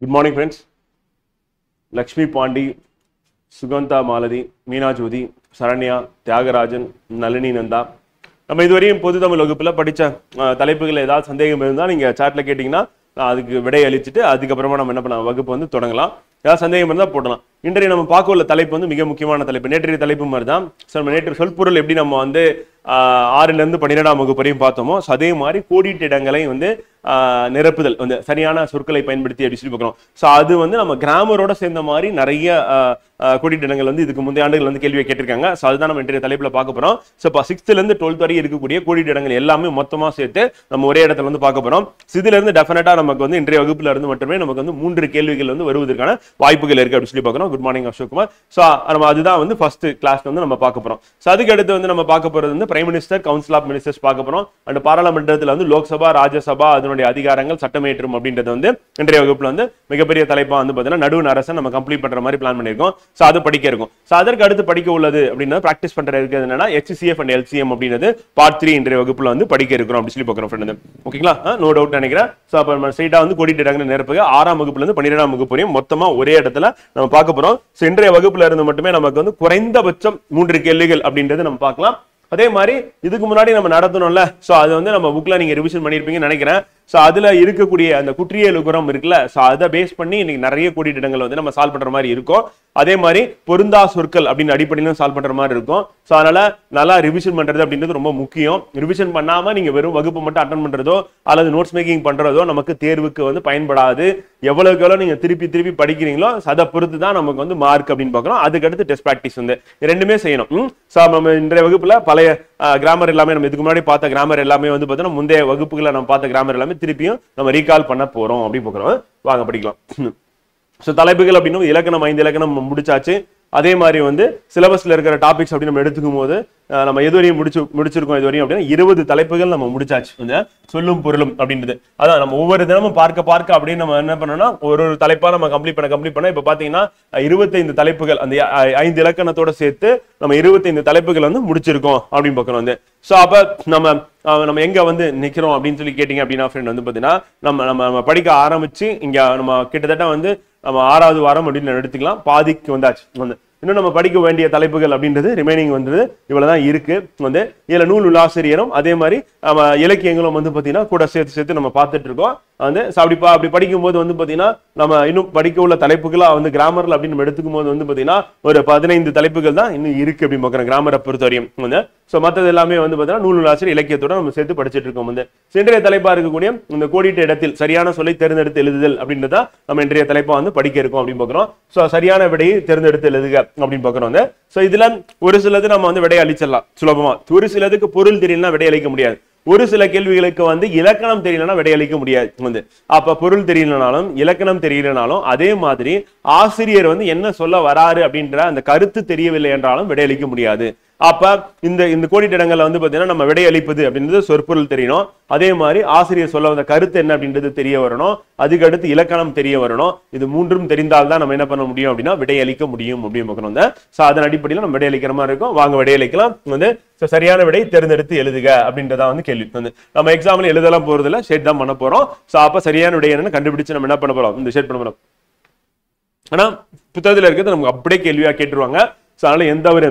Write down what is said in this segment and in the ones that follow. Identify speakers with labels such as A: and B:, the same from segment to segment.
A: Good morning, friends. Lakshmi Pandi, Suganta Maladi, Meena Jyoti, Saranya, Tyagarajan, Nalini Nanda. நம்ம இதுவரையும் பொது தமிழ் வகுப்புல படிச்ச தலைப்புகள் ஏதாவது சந்தேகம் இருந்தா நீங்க சாட்ல கேட்டீங்கன்னா அதுக்கு விடை அளிச்சிட்டு அதுக்கப்புறமா நம்ம என்ன பண்ணலாம் வகுப்பு வந்து தொடங்கலாம். ஏதாவது சந்தேகம் இருந்தா போடலாம். இன்றைய நம்ம பார்க்க உள்ள தலைப்பு வந்து மிக முக்கியமான தலைப்பு. நேற்றைய தலைப்பு மாதிரி தான். நம்ம நேற்று சொற்பொருள் எப்படி நம்ம வந்து 6ல இருந்து 12ஆம் வகுப்பு வரையும் பார்த்தோமோ அதே மாதிரி கோடிட்ட இடங்களை வந்து நிரப்புதல் வந்து சரியான சொற்களை பயன்படுத்தி அப்படி சொல்லி பார்க்குறோம். ஸோ அது வந்து நம்ம கிராமரோட சேர்ந்த மாதிரி நிறைய கோடிட்ட இடங்கள் வந்து இதுக்கு முந்தைய ஆண்டுகள் வந்து கேள்வியை கேட்டிருக்காங்க. ஸோ அதுதான் நம்ம இன்றைய தலைப்பில் பார்க்க போறோம். ஸோ இப்போ 6th இருந்து 12th வரை இருக்கக்கூடிய கோடிட்ட இடங்கள் எல்லாமே மொத்தமாக சேர்த்து நம்ம ஒரே இடத்துல வந்து பார்க்க போறோம். இதுல இருந்து டெஃபினட்டா நமக்கு வந்து இன்றைய வகுப்புல இருந்து மட்டுமே நமக்கு வந்து 3 கேள்விகள் வந்து வருவதற்கான வாய்ப்புகள் இருக்கு அப்படி சொல்லி பார்க்கணும். Good morning Ashokkumar. ஸோ நம்ம அதுதான் வந்து ஃபர்ஸ்ட் கிளாஸ்ல வந்து நம்ம பார்க்க போறோம். ஸோ அதுக்கு அடுத்து வந்து நம்ம பார்க்க போறது வந்து prime minister, council of ministers பார்க்க போறோம். அண்ட் பாராளுமன்றத்தில் வந்து லோக்சபா, ராஜ்யசபா அதனுடைய அதிகாரங்கள் சட்டமேற்றும் அப்படின்றது வந்து இன்றைய வகுப்புல வந்து மிகப்பெரிய தலைப்பா வந்து பார்த்தீங்கன்னா நடுவண் அரசை நம்ம கம்ப்ளீட் பண்ற மாதிரி பிளான் பண்ணியிருக்கோம். ஸோ அது படிக்க இருக்கும். ஸோ அதற்கு அடுத்து படிக்க உள்ளது அப்படின்னா பிராக்டிஸ் பண்ற இருக்கிறது என்னன்னா HCF அண்ட் LCM அப்படின்றது பார்ட் 3 இன்றைய வகுப்புல வந்து படிக்க இருக்கிறோம் அப்படி சொல்லி பார்க்குறோம் ஃப்ரெண்ட். ஓகேங்களா? நோ டவுட் நினைக்கிறேன். ஸோ அப்போ நம்ம ஸ்ட்ரைட்டா வந்து கோடிட்ட இடங்கள் நிரப்புக 6ஆம் வகுப்புல இருந்து 12ஆம் வகுப்பு வரையும் மொத்தமா ஒரே இடத்துல நம்ம பார்க்க போறோம். ஸோ இன்றைய வகுப்புல இருந்து மட்டுமே நமக்கு வந்து குறைந்தபட்சம் 3 கேள்விகள் அப்படின்றது நம்ம பார்க்கலாம். அதே மாதிரி இதுக்கு முன்னாடி நம்ம நடத்தணும்ல, சோ அது வந்து நம்ம புக்ல நீங்க ரிவிஷன் பண்ணிருப்பீங்கன்னு நினைக்கிறேன். சோ அதுல இருக்கக்கூடிய அந்த குற்றியல் உரம் இருக்குல்ல, சோ அதை பேஸ் பண்ணி இன்னைக்கு நிறைய கோடிட்ட இடங்கள் வந்து நம்ம சால்வ் பண்ற மாதிரி இருக்கும். அதே மாதிரி பொருந்தா சொற்கள் அப்படின்னு அடிப்படையிலும் சால்வ் பண்ற மாதிரி இருக்கும். சோ அதனால நல்லா ரிவிஷன் பண்றது அப்படின்றது ரொம்ப முக்கியம். ரிவிஷன் பண்ணாம நீங்க வெறும் வகுப்பு மட்டும் அட்டன் பண்றதோ அல்லது நோட்ஸ் மேக்கிங் பண்றதோ நமக்கு தேர்வுக்கு வந்து பயன்படாது. எவ்வளவுக்கு எவ்வளவு நீங்க திருப்பி திருப்பி படிக்கிறீங்களோ அதை பொறுத்து தான் நமக்கு வந்து மார்க் அப்படின்னு பார்க்கணும். அதுக்கு அடுத்து டெஸ்ட் பிராக்டிஸ் வந்து ரெண்டுமே செய்யணும். சோ நம்ம இன்றைய வகுப்புல பழைய கிராமர் எல்லாமே நம்ம இதுக்கு முன்னாடி பார்த்த கிராமர் எல்லாமே வந்து பார்த்தீங்கன்னா முந்தைய வகுப்புகளை நம்ம பார்த்த கிராமர் எல்லாமே திருப்பியும் நம்ம ரீகால் பண்ண போறோம் அப்படி பார்க்குறோம். வாங்க படிக்கலாம். ஸோ தலைப்புகள் அப்படின்னு இலக்கணம் 5 இலக்கணம் முடிச்சாச்சு. அதே மாதிரி வந்து சிலபஸ்ல இருக்கிற டாபிக்ஸ் அப்படின்னு நம்ம எடுத்துக்கும் போது நம்ம எதுவரையும் முடிச்சிருக்கோம் இதுவரையும் அப்படின்னா 20 தலைப்புகள் நம்ம முடிச்சாச்சு. இந்த சொல்லும் பொருளும் அப்படின்றது அதான் நம்ம ஒவ்வொரு தினமும் பார்க்க அப்படின்னு நம்ம என்ன பண்ணோம்னா ஒரு தலைப்பா நம்ம கம்ப்ளீட் பண்ண இப்ப பாத்தீங்கன்னா 25 தலைப்புகள் அந்த 5 இலக்கணத்தோட சேர்த்து நம்ம 25 தலைப்புகள் வந்து முடிச்சிருக்கோம் அப்படின்னு பார்க்கணும் வந்து. ஸோ அப்ப நம்ம எங்க வந்து நிக்கிறோம் அப்படின்னு சொல்லி கேட்டீங்க அப்படின்னா ஃப்ரெண்ட் வந்து பாத்தீங்கன்னா நம்ம படிக்க ஆரம்பிச்சு இங்க நம்ம கிட்டத்தட்ட வந்து நம்ம 6வது வாரம் அப்படின்னு எடுத்துக்கலாம். பாதிக்கு வந்தாச்சு வந்து. இன்னும் நம்ம படிக்க வேண்டிய தலைப்புகள் அப்படின்றது ரிமைனிங் வந்து இவ்வளவுதான் இருக்கு வந்து. இதுல நூல் ஆசிரியரும் அதே மாதிரி இலக்கியங்களும் வந்து பாத்தீங்கன்னா கூட சேர்த்து நம்ம பார்த்துட்டு இருக்கோம் வந்து. அப்படி படிக்கும் போது வந்து பாத்தீங்கன்னா நம்ம இன்னும் படிக்க உள்ள தலைப்புகளா வந்து கிராமர்ல அப்படின்னு நம்ம எடுத்துக்கும் போது வந்து பாத்தீங்கன்னா ஒரு 15 தலைப்புகள் தான் இன்னும் இருக்கு அப்படின்னு பார்க்குறோம் கிராமரை பொறுத்தவரையும் வந்து. ஸோ மற்றது எல்லாமே வந்து பாத்தீங்கன்னா நூல் ஆசிரியர் இலக்கியத்தோட நம்ம சேர்த்து படிச்சுட்டு இருக்கோம் வந்து. இன்றைய தலைப்பா இருக்கக்கூடிய இந்த கோடிட்ட இடத்தில் சரியான சொல்லை தேர்ந்தெடுத்து எழுதுதல் அப்படின்றத நம்ம இன்றைய தலைப்பா வந்து படிக்க இருக்கோம் அப்படின்னு பார்க்குறோம். ஸோ சரியான விடையை தேர்ந்தெடுத்து எழுதுக அப்படின்னு பார்க்குறோம் வந்து. ஸோ இதுல ஒரு சிலது நம்ம வந்து விடை அளிச்சிடலாம் சுலபமா. ஒரு சிலதுக்கு பொருள் தெரியலன்னா விடை அளிக்க முடியாது. ஒரு சில கேள்விகளுக்கு வந்து இலக்கணம் தெரியலன்னா விடையளிக்க முடியாது வந்து. அப்ப பொருள் தெரியலனாலும் இலக்கணம் தெரியலனாலும் அதே மாதிரி ஆசிரியர் வந்து என்ன சொல்ல வராரு அப்படின்ற அந்த கருத்து தெரியவில்லை என்றாலும் விடையளிக்க முடியாது. அப்ப இந்த கோடிட்ட இடங்கள்ல வந்து பாத்தீங்கன்னா நம்ம விடையளிப்பது அப்படின்றது சொற்பொருள் தெரியணும். அதே மாதிரி ஆசிரியர் சொல்ல வந்த கருத்து என்ன அப்படின்றது தெரிய வரணும். அதுக்கு அடுத்து இலக்கணம் தெரிய வரணும். இது மூன்றும் தெரிந்தால்தான் நம்ம என்ன பண்ண முடியும் அப்படின்னா விடையளிக்க முடியும் அப்படின்னு பார்க்கணும். ஸோ அதன் அடிப்படையில் நம்ம விடையளிக்கிற மாதிரி இருக்கும். வாங்க விடையளிக்கலாம் வந்து. சரியான விடை தேர்ந்தெடுத்து எழுதுக அப்படின்றதா வந்து கேள்வி வந்து. நம்ம எக்ஸாம்பிள் எழுதலாம் போறதுல ஷேட் தான் பண்ண போறோம். ஸோ அப்ப சரியான விடை என்னன்னு கண்டுபிடிச்சு நம்ம என்ன பண்ண போறோம் இந்த ஷேட் பண்ண போறோம். ஆனா புத்தகத்துல இருக்கிறது நமக்கு அப்படியே கேள்வியா கேட்டுருவாங்க. ஸோ அதனால எந்த ஒரு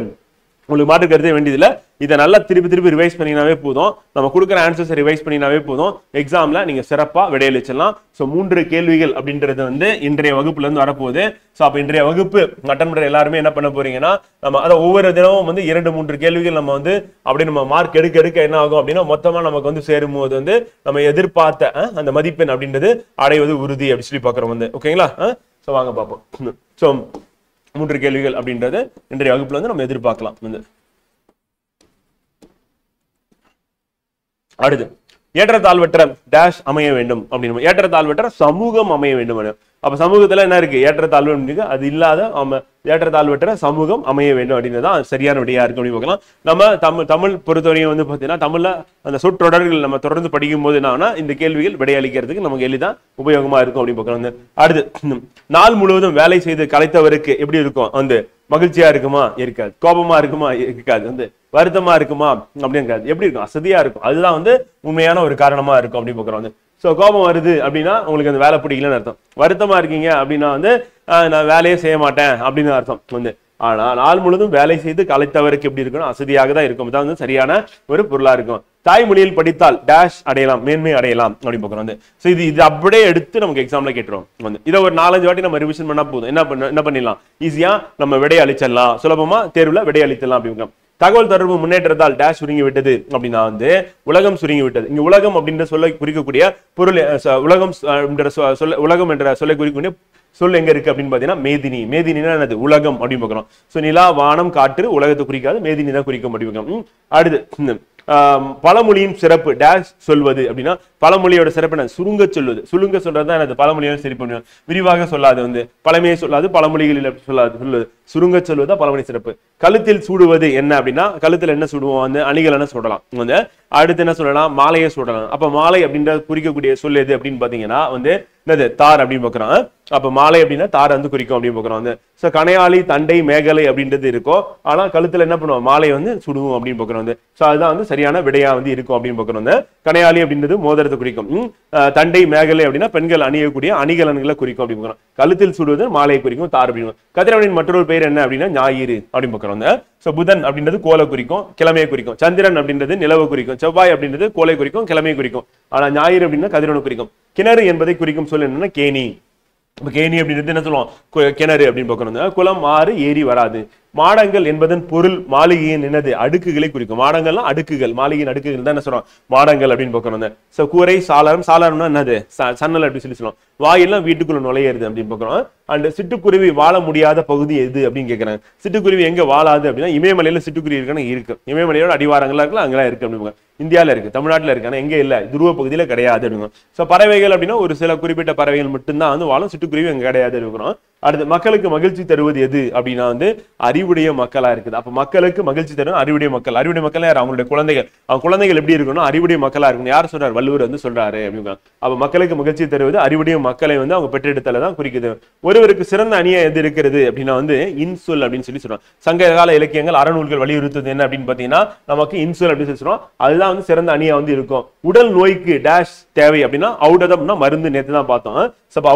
A: உங்களுக்கு மாற்று கருத்தே வேண்டியதில்லை. இதை நல்லா திருப்பி ரிவைஸ் பண்ணினாவே போதும். நம்ம கொடுக்குற ஆன்சர்ஸ் ரிவைஸ் பண்ணினாவே போதும். எக்ஸாம்ல நீங்க சிறப்பா விடையளிச்சிடலாம். ஸோ 3 கேள்விகள் அப்படின்றது வந்து இன்றைய வகுப்புல இருந்து வரப்போகுது. ஸோ அப்ப இன்றைய வகுப்பு அட்டன் பண்ற எல்லாருமே என்ன பண்ண போறீங்கன்னா நம்ம அதை ஒவ்வொரு தினமும் வந்து 2-3 கேள்விகள் நம்ம வந்து அப்படி நம்ம மார்க் எடுக்க என்ன ஆகும் அப்படின்னா மொத்தமா நமக்கு வந்து சேரும் போது வந்து நம்ம எதிர்பார்த்த அந்த மதிப்பெண் அப்படின்றது அடைவது உறுதி அப்படி சொல்லி பாக்குறோம் வந்து. ஓகேங்களா? ஸோ வாங்க பார்ப்போம். ஸோ 3 கேள்விகள் அப்படின்றது இன்றைய வகுப்புல வந்து நம்ம எதிர்பார்க்கலாம் வந்து. அடுத்து ஏற்றத்தாழ்வற்ற டேஷ் அமைய வேண்டும் அப்படின்னு ஏற்றத்தாழ்வற்ற சமூகம் அமைய வேண்டும். அப்ப சமூகத்துல என்ன இருக்கு? ஏற்றத்தாழ்வு இருக்கு. அது இல்லாத ஏற்றத்தாழ்வற்ற சமூகம் அமைய வேண்டும் அப்படின்றதான் சரியான விடையா இருக்கு அப்படின்னு பார்க்கலாம். நம்ம தமிழ் பொறுத்தவரையும் வந்து பாத்தீங்கன்னா தமிழ்ல அந்த சொற்றொடர்கள் நம்ம தொடர்ந்து படிக்கும் போது என்னன்னா இந்த கேள்விகள் விடையளிக்கிறதுக்கு நமக்கு எளிதா உபயோகமா இருக்கும் அப்படின்னு பார்க்கலாம். அடுத்து நாள் முழுவதும் வேலை செய்து கலைத்தவருக்கு எப்படி இருக்கும் வந்து? மகிழ்ச்சியா இருக்குமா? இருக்காது. கோபமா இருக்குமா? இருக்காது. வந்து வருத்தமா இருக்குமா? அப்படின்னு இருக்காது. எப்படி இருக்கும்? அசதியா இருக்கும். அதுதான் வந்து உண்மையான ஒரு காரணமா இருக்கும் அப்படின்னு பார்க்குறோம் வந்து. ஸோ கோபம் வருது அப்படின்னா உங்களுக்கு அந்த வேலை பிடிக்கலன்னு அர்த்தம். வருத்தமா இருக்கீங்க அப்படின்னா வந்து நான் வேலையே செய்ய மாட்டேன் அப்படின்னு அர்த்தம் வந்து. ஆனா நாள் முழுதும் வேலை செய்து கலைத்தவருக்கு எப்படி இருக்கணும், அசதியாக தான் இருக்கும். தான் வந்து சரியான ஒரு பொருளா இருக்கும். தாய்மொழியில் படித்தால் டேஷ் அடையலாம், மேன்மை அடையலாம் அப்படின்னு பார்க்குறோம் வந்து. ஸோ இது அப்படியே எடுத்து நமக்கு எக்ஸாம்ல கேட்டுருவோம் வந்து. இதை ஒரு 4-5 வாட்டி நம்ம ரிவிஷன் பண்ணா போதும். என்ன பண்ணிடலாம், ஈஸியா நம்ம விடை அளிச்சிடலாம், சுலபமா தேர்வுல விடை அளித்தலாம் அப்படின்னு. தகவல் தொடர்பு முன்னேற்றத்தால் டேஷ் சுருங்கி விட்டது அப்படின்னா வந்து உலகம் சுருங்கி விட்டது. இங்க உலகம் அப்படின்ற சொல்லை குறிக்கக்கூடிய பொருள், உலகம் உலகம் என்ற சொல்லை குறிக்கக்கூடிய சொல் எங்க இருக்கு அப்படின்னு பாத்தீங்கன்னா மேதினி. மேதினா என்னது, உலகம் அப்படின்னு பார்க்கிறோம். சோ நிலா, வானம், காற்று உலகத்தை குறிக்காது, மேதினி தான் குறிக்க முடியும். அடுத்து பழமொழியின் சிறப்பு டேஷ் சொல்வது அப்படின்னா பழமொழியோட சிறப்பு என்ன, சுருங்க சொல்வது. சுருங்க சொல்றதுதான் எனது பழமொழியோட சிறப்பு. விரிவாக சொல்லாது வந்து, பழமையை சொல்லாது, பழமொழிகளில் சொல்லுவது, சுருங்க சொல்வதா பழமொழி சிறப்பு. கழுத்தில் சூடுவது என்ன அப்படின்னா கழுத்துல என்ன சூடுவோம் வந்து, அணிகள் என்ன சொல்லலாம் வந்து. அடுத்து என்ன சொல்லலாம், மாலையை சொல்லலாம். அப்ப மாலை அப்படின்ற குறிக்கக்கூடிய சொல் எது அப்படின்னு பாத்தீங்கன்னா வந்து என்னது, தார் அப்படின்னு பாக்குறோம். அப்ப மாலை அப்படின்னா தார் வந்து குறிக்கும் அப்படின்னு பாக்குறோம் வந்து. சோ கணையாளி, தண்டை, மேகலை அப்படின்றது இருக்கும். ஆனா கழுத்துல என்ன பண்ணுவோம், மாலை வந்து சுடுவோம் அப்படின்னு பாக்குறோம் வந்து. சோ அதுதான் வந்து சரியான விடையா வந்து இருக்கும் அப்படின்னு பாக்குறோம் வந்து. கணையாளி அப்படின்றது மோதிரத்தை குறிக்கும். தண்டை, மேகலை அப்படின்னா பெண்கள் அணியக்கூடிய அணிகலன்களை குறிக்கும் அப்படின்னு பாக்குறோம். கழுத்தில் சுடுவது மாலையை குறிக்கும், தார் அப்படின்னு. கதிரவனின் மற்றொரு பெயர் என்ன அப்படின்னா ஞாயிறு அப்படின்னு பாக்குறோம் வந்து. சோ புதன் அப்படின்றது கோலை குறிக்கும், கிழமையை குறிக்கும். சந்திரன் அப்படின்றது நிலவை குறிக்கும். செவ்வாய் அப்படின்றது கோலை குறிக்கும், கிழமையை குறிக்கும். ஆனா ஞாயிறு அப்படின்னா கதிரவனை குறிக்கும். கிணறு என்பதை குறிக்கும் சொல் என்னன்னா கேணி. கேணி அப்படின்றது என்ன சொல்லுவோம், கிணறு அப்படின்னு பார்க்கணும். குளம், ஆறு, ஏரி வராது. மாடங்கள் என்பதன் பொருள் மாளிகையின் என்னது, அடுக்குகளை குறிக்கும். மாடங்கள்லாம் அடுக்குகள், மாளிகையின் அடுக்குகள் தான் என்ன சொல்றோம், மாடங்கள் அப்படின்னு பார்க்கணும். சோ கூரை, சாளரம். சாளரம்னா என்னது, சன்னல் அப்படின்னு சொல்லுவோம். வாயெல்லாம் வீட்டுக்குள்ள நுழையிறது அப்படின்னு பார்க்கிறோம். அண்ட் சிட்டுக்குருவி வாழ முடியாத பகுதி எது அப்படின்னு கேட்கறாங்க. சிட்டுக்குருவி எங்க வாழாது அப்படின்னா இமயமலையில சிட்டுக்குருவி இருக்குன்னு இருக்கு. இமயமலையோட அடிவாரங்களா இருக்கலாம், அங்கெல்லாம் இருக்கு அப்படின்னு. இந்தியாவில இருக்கு, தமிழ்நாட்டில் இருக்கு, ஆனா எங்க இல்ல, துருவ பகுதியில கிடையாது அப்படின்னு. சோ பறவைகள் அப்படின்னா ஒரு சில குறிப்பிட்ட பறவைகள் மட்டும்தான் வந்து வாழும், சிட்டுக்குருவி அங்க கிடையாது இருக்கிறோம். அடுத்து மக்களுக்கு மகிழ்ச்சி தருவது எது அப்படின்னா வந்து அறிவுடைய மக்களா இருக்குது. அப்ப மக்களுக்கு மகிழ்ச்சி தரும் அறிவுடைய மக்கள். அறிவுடைய மக்கள் யார், அவங்களுடைய குழந்தைகள். அவங்க குழந்தைகள் எப்படி இருக்கணும், அறிவுடைய மக்களா இருக்கணும். யார் சொல்றாரு, வள்ளுவர் வந்து சொல்றாரு அப்படின்னு. அப்ப மக்களுக்கு மகிழ்ச்சி தருவது அறிவுடைய மக்களை வந்து அவங்க பெற்றெடுத்தல தான் குறிக்குது. ஒருவருக்கு சிறந்த அணியா எது இருக்கிறது அப்படின்னா வந்து இன்சொல் அப்படின்னு சொல்லி சொல்றோம். சங்க கால இலக்கியங்கள், அறநூல்கள் வலியுறுத்துவது என்ன அப்படின்னு பாத்தீங்கன்னா நமக்கு இன்சொல் அப்படின்னு சொல்லி சொல்றோம். அதுதான் வந்து சிறந்த அணியா வந்து இருக்கும். உடல் நோய்க்கு டேஷ் தேவை அப்படின்னா ஔடதம்னா மருந்து. நேற்று தான் பார்த்தோம்.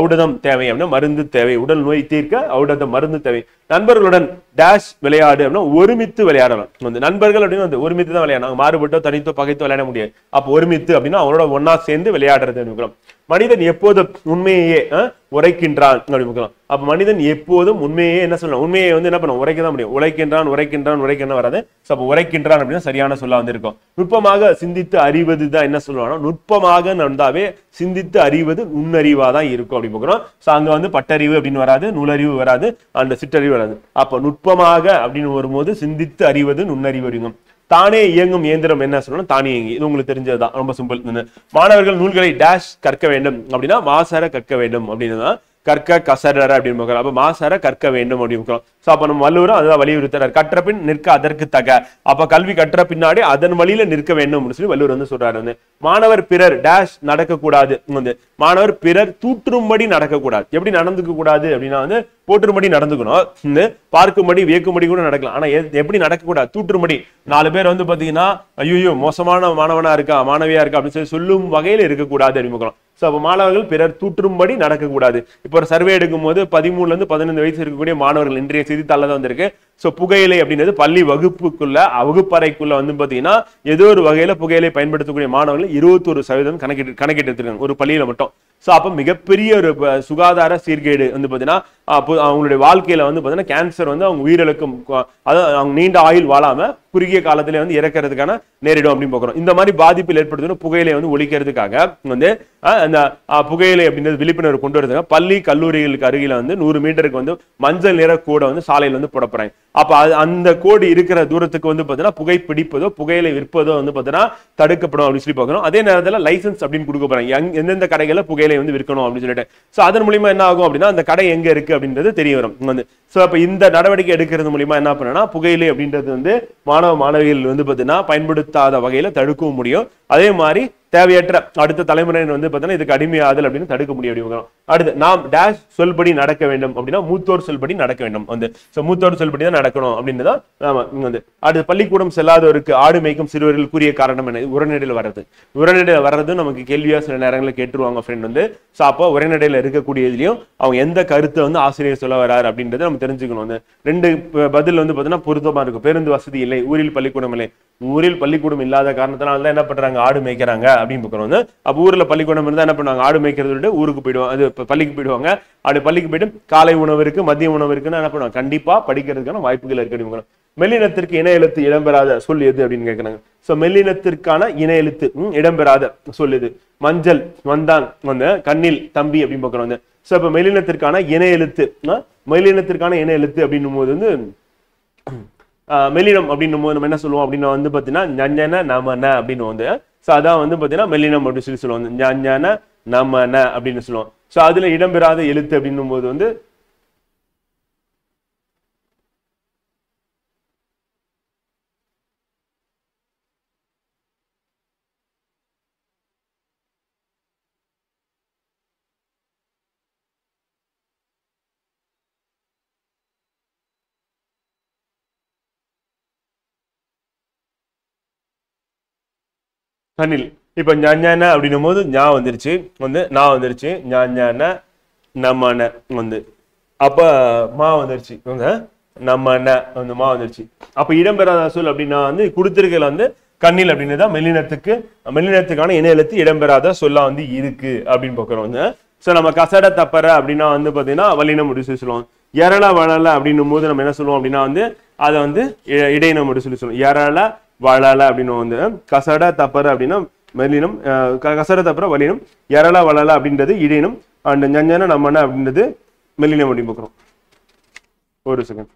A: ஔடதம் தேவை அப்படின்னா மருந்து தேவை. உடல் நோய் தீர்க்க ஔடதம் மருந்து தேவை. நண்பர்களுடன் டேஷ் விளையாடு அப்படின்னா ஒருமித்து விளையாடலாம். வந்து நண்பர்கள் அப்படின்னு வந்து ஒருமித்து தான் விளையாடணும், மாறுபட்டோ தனித்தோ பகைத்தோ விளையாட முடியாது. அப்போ ஒருமித்து அப்படின்னா அவனோட ஒன்னா சேர்ந்து விளையாடுறது. மனிதன் எப்போதும் உண்மையே உரைக்கின்றான் அப்படின்னு. அப்ப மனிதன் எப்போதும் உண்மையே என்ன சொல்லணும், உண்மையை வந்து என்ன பண்ணும், உரைக்க தான் முடியும். உரைக்கின்றான் வராது. அப்ப உரைக்கின்றான் அப்படின்னா சரியான சொல்ல வந்து இருக்கும். நுட்பமாக சிந்தித்து அறிவது தான் என்ன சொல்லுவாங்க, நுட்பமாக நடந்தாவே சிந்தித்து அறிவது நுண்ணறிவா தான் இருக்கும் அப்படின்னு பார்க்கிறோம். சோ அங்க வந்து பட்டறிவு அப்படின்னு வராது, நூலறிவு வராது, அந்த சிற்றறிவு வராது. அப்ப நுட்பமாக அப்படின்னு வரும்போது சிந்தித்து அறிவது நுண்ணறிவு அறிவும். தானே இயங்கும் இயந்திரம் என்ன சொல்லணும், தானியங்கி. இது உங்களுக்கு தெரிஞ்சதுதான், ரொம்ப சிம்பிள். மாணவர்கள் நூல்களை டேஷ் கற்க வேண்டும் அப்படின்னா மாசற கற்க வேண்டும் அப்படின்னு. கற்க கசடர அப்படின்னு பார்க்கிறோம். அப்ப மாசற கற்க வேண்டும் அப்படின்னு. சோ அப்ப நம்ம வள்ளுவரும் அதுதான் வலியுறுத்துறாரு. கற்ற பின் நிற்க அதற்கு தக. அப்ப கல்வி கற்ற பின்னாடி அதன் வழியில நிற்க வேண்டும் அப்படின்னு சொல்லி வள்ளுவர் வந்து சொல்றாரு வந்து. மாணவர் பிறர் டேஷ் நடக்கக்கூடாது வந்து. மாணவர் பிறர் தூற்றும்படி நடக்கக்கூடாது. எப்படி நடந்துக்க கூடாது அப்படின்னா வந்து போற்றும்படி நடந்துக்கணும், பார்க்கும்படி வியக்கும்படி கூட நடக்கலாம். ஆனா எப்படி நடக்கக்கூடாது, தூற்றும்படி. 4 பேர் வந்து பாத்தீங்கன்னா ஐயோ மோசமான மாணவனா இருக்கா, மாணவியா இருக்கா அப்படின்னு சொல்லி சொல்லும் வகையில இருக்கக்கூடாது அப்படின்னு. சோ அப்ப மாணவர்கள் பிறர் தூற்றும்படி நடக்கக்கூடாது. இப்போ ஒரு சர்வே எடுக்கும் போது 13 to 15 வயசு இருக்கக்கூடிய மாணவர்கள், இன்றைய செய்தித்தாள்ல தான் வந்திருக்கு. சோ புகையிலை அப்படின்றது பள்ளி வகுப்புக்குள்ள வகுப்பறைக்குள்ள வந்து பாத்தீங்கன்னா ஏதோ ஒரு வகையில புகையிலை பயன்படுத்தக்கூடிய மாணவர்கள் 21% கணக்கிட்டு எடுத்திருக்காங்க ஒரு பள்ளியில மட்டும். சோ அப்ப மிகப்பெரிய ஒரு சுகாதார சீர்கேடு வந்து பாத்தீங்கன்னா அவங்களுடைய வாழ்க்கையில வந்து பாத்தீங்கன்னா கேன்சர் வந்து அவங்க உயிரிழக்கும், அதாவது அவங்க நீண்ட ஆயுள் வாழாம குறுகிய காலத்திலே வந்து இறக்கிறதுக்கான நேரிடும் அப்படின்னு பாக்குறோம். இந்த மாதிரி பாதிப்பில் ஏற்படுத்தணும் புகையிலை வந்து ஒழிக்கிறதுக்காக வந்து அந்த புகையிலை அப்படின்றது விழிப்புணர்வு கொண்டு வரதுக்காக பள்ளி கல்லூரிகளுக்கு அருகில வந்து 100 மீட்டருக்கு வந்து மஞ்சள் நிற கோடை வந்து சாலையில வந்து போட போறாங்க. அப்ப அந்த கோடு இருக்கிற தூரத்துக்கு வந்து பாத்தீங்கன்னா புகை பிடிப்பதோ புகையிலை விற்பதோ வந்து பாத்தீங்கன்னா தடுக்கப்படும் அப்படின்னு சொல்லி பாக்கணும். அதே நேரத்துல லைசன்ஸ் அப்படின்னு கொடுக்க போறாங்க, எந்தெந்த கடைகளை புகையிலை வந்து விற்கணும் அப்படின்னு சொல்லிட்டு. சோ அதன் மூலியமா என்ன ஆகும் அப்படின்னா அந்த கடை எங்க இருக்கு அப்படின்றது தெரிய வரும் வந்து. சோ அப்ப இந்த நடவடிக்கை எடுக்கிறது மூலியமா என்ன பண்ணா புகையிலை அப்படின்றது வந்து மாணவ மாணவிகள் வந்து பாத்தீங்கன்னா பயன்படுத்தாத வகையில தடுக்கவும் முடியும். அதே மாதிரி தேவையற்ற அடுத்த தலைமுறையினர் வந்து பார்த்தீங்கன்னா இதுக்கு அடிமையாதல் அப்படின்னு தடுக்க முடியும் அப்படின்னு. அடுத்து நாம் டேஷ் சொல்படி நடக்க வேண்டும் அப்படின்னா மூத்தோர் சொல்படி நடக்க வேண்டும் வந்து. ஸோ மூத்தோர் சொல்படி தான் நடக்கணும் அப்படின்னு தான் நாம வந்து. அடுத்து பள்ளிக்கூடம் செல்லாதவருக்கு ஆடு மேய்க்கும் சிறுவர்கள் கூறிய காரணம் என்ன? உரைநடையில் வர்றது. உரைநடையில் வர்றது நமக்கு கேள்வியா சில நேரங்களில் கேட்டுருவாங்க ஃப்ரெண்ட் வந்து. ஸோ அப்போ உரைநடையில் இருக்கக்கூடிய இதுலையும் அவங்க எந்த கருத்தை வந்து ஆசிரியர் சொல்ல வராரு அப்படின்றத நம்ம தெரிஞ்சுக்கணும். வந்து ரெண்டு பதில் வந்து பார்த்தீங்கன்னா பொருத்தமா இருக்கும். பேருந்து வசதி இல்லை, ஊரில் பள்ளிக்கூடம் இல்லை. ஊரில் பள்ளிக்கூடம் இல்லாத காரணத்தினால தான் என்ன பண்றாங்க, ஆடு மேய்க்கிறாங்க அப்படின்னு பார்க்கணும். வந்து அப்ப ஊர்ல பள்ளிக்கூடம் இருந்தா என்ன பண்ணுவாங்க, ஆடு மேய்க்கிறது விட்டு ஊருக்கு போயிடுவாங்க, அது பள்ளிக்கு போயிடுவாங்க. அப்படி பள்ளிக்கு போயிட்டு காலை உணவு இருக்கு, மதிய உணவு இருக்குன்னு என்ன பண்ணுவாங்க, கண்டிப்பா படிக்கிறதுக்கான வாய்ப்புகள் இருக்கு அப்படின்னு. மெல்லினத்திற்கு இன எழுத்து இடம்பெறாத சொல் எது அப்படின்னு கேட்கறாங்க. சோ மெல்லினத்திற்கான இன எழுத்து இடம்பெறாத சொல் எது? மஞ்சள், வந்தான், வந்து கண்ணில், தம்பி அப்படின்னு பார்க்கணும். வந்து சோ இப்ப மெல்லினத்திற்கான இன எழுத்து, மெல்லினத்திற்கான இன எழுத்து அப்படின்னும் போது வந்து மெல்லினம் அப்படின்னும் போது நம்ம என்ன சொல்லுவோம் அப்படின்னா வந்து பாத்தீங்கன்னா ஞஞன நமன அப்படின்னு வந்து. சோ அதான் வந்து பாத்தீங்கன்னா மெல்லினம் அப்படின்னு சொல்லி சொல்லுவாங்க. ஞஞன நமன அப்படின்னு சொல்லுவோம். சோ அதுல இடம்பெறாத எழுத்து அப்படின்னும் போது வந்து கண்ணில். இப்ப ஞான அப்படின்னும் போது ஞா வந்துருச்சு, வந்து நான் வந்துருச்சு, ஞான நமன வந்து. அப்ப மா வந்துருச்சு, நம்மன வந்து மா வந்துருச்சு. அப்ப இடம்பெறாத சொல் அப்படின்னா வந்து கொடுத்திருக்கல வந்து கண்ணில் அப்படின்னு தான் மெல்லினத்துக்கான இன எழுத்து இடம்பெறாத சொல்லா வந்து இருக்கு அப்படின்னு பாக்குறோம் வந்து. சோ நம்ம கசட தப்பற அப்படின்னா வந்து பாத்தீங்கன்னா வல்லினம் முடிச்சு சொல்லுவோம். எரள வளல அப்படின்னும் போது நம்ம என்ன சொல்லுவோம் அப்படின்னா வந்து அதை வந்து இடையினம் முடிச்சு சொல்லி சொல்லுவோம். எரள வளல அப்படின்னு வந்து. கசட தப்பற அப்படின்னா மெல்லினம், கசட தப்பற வல்லினம், எரள வளல அப்படின்றது இடையினம், அண்ட் ஞஞன நம்மன அப்படின்றது மெல்லினம் அப்படின்னு பாக்குறோம். ஒரு செகண்ட்.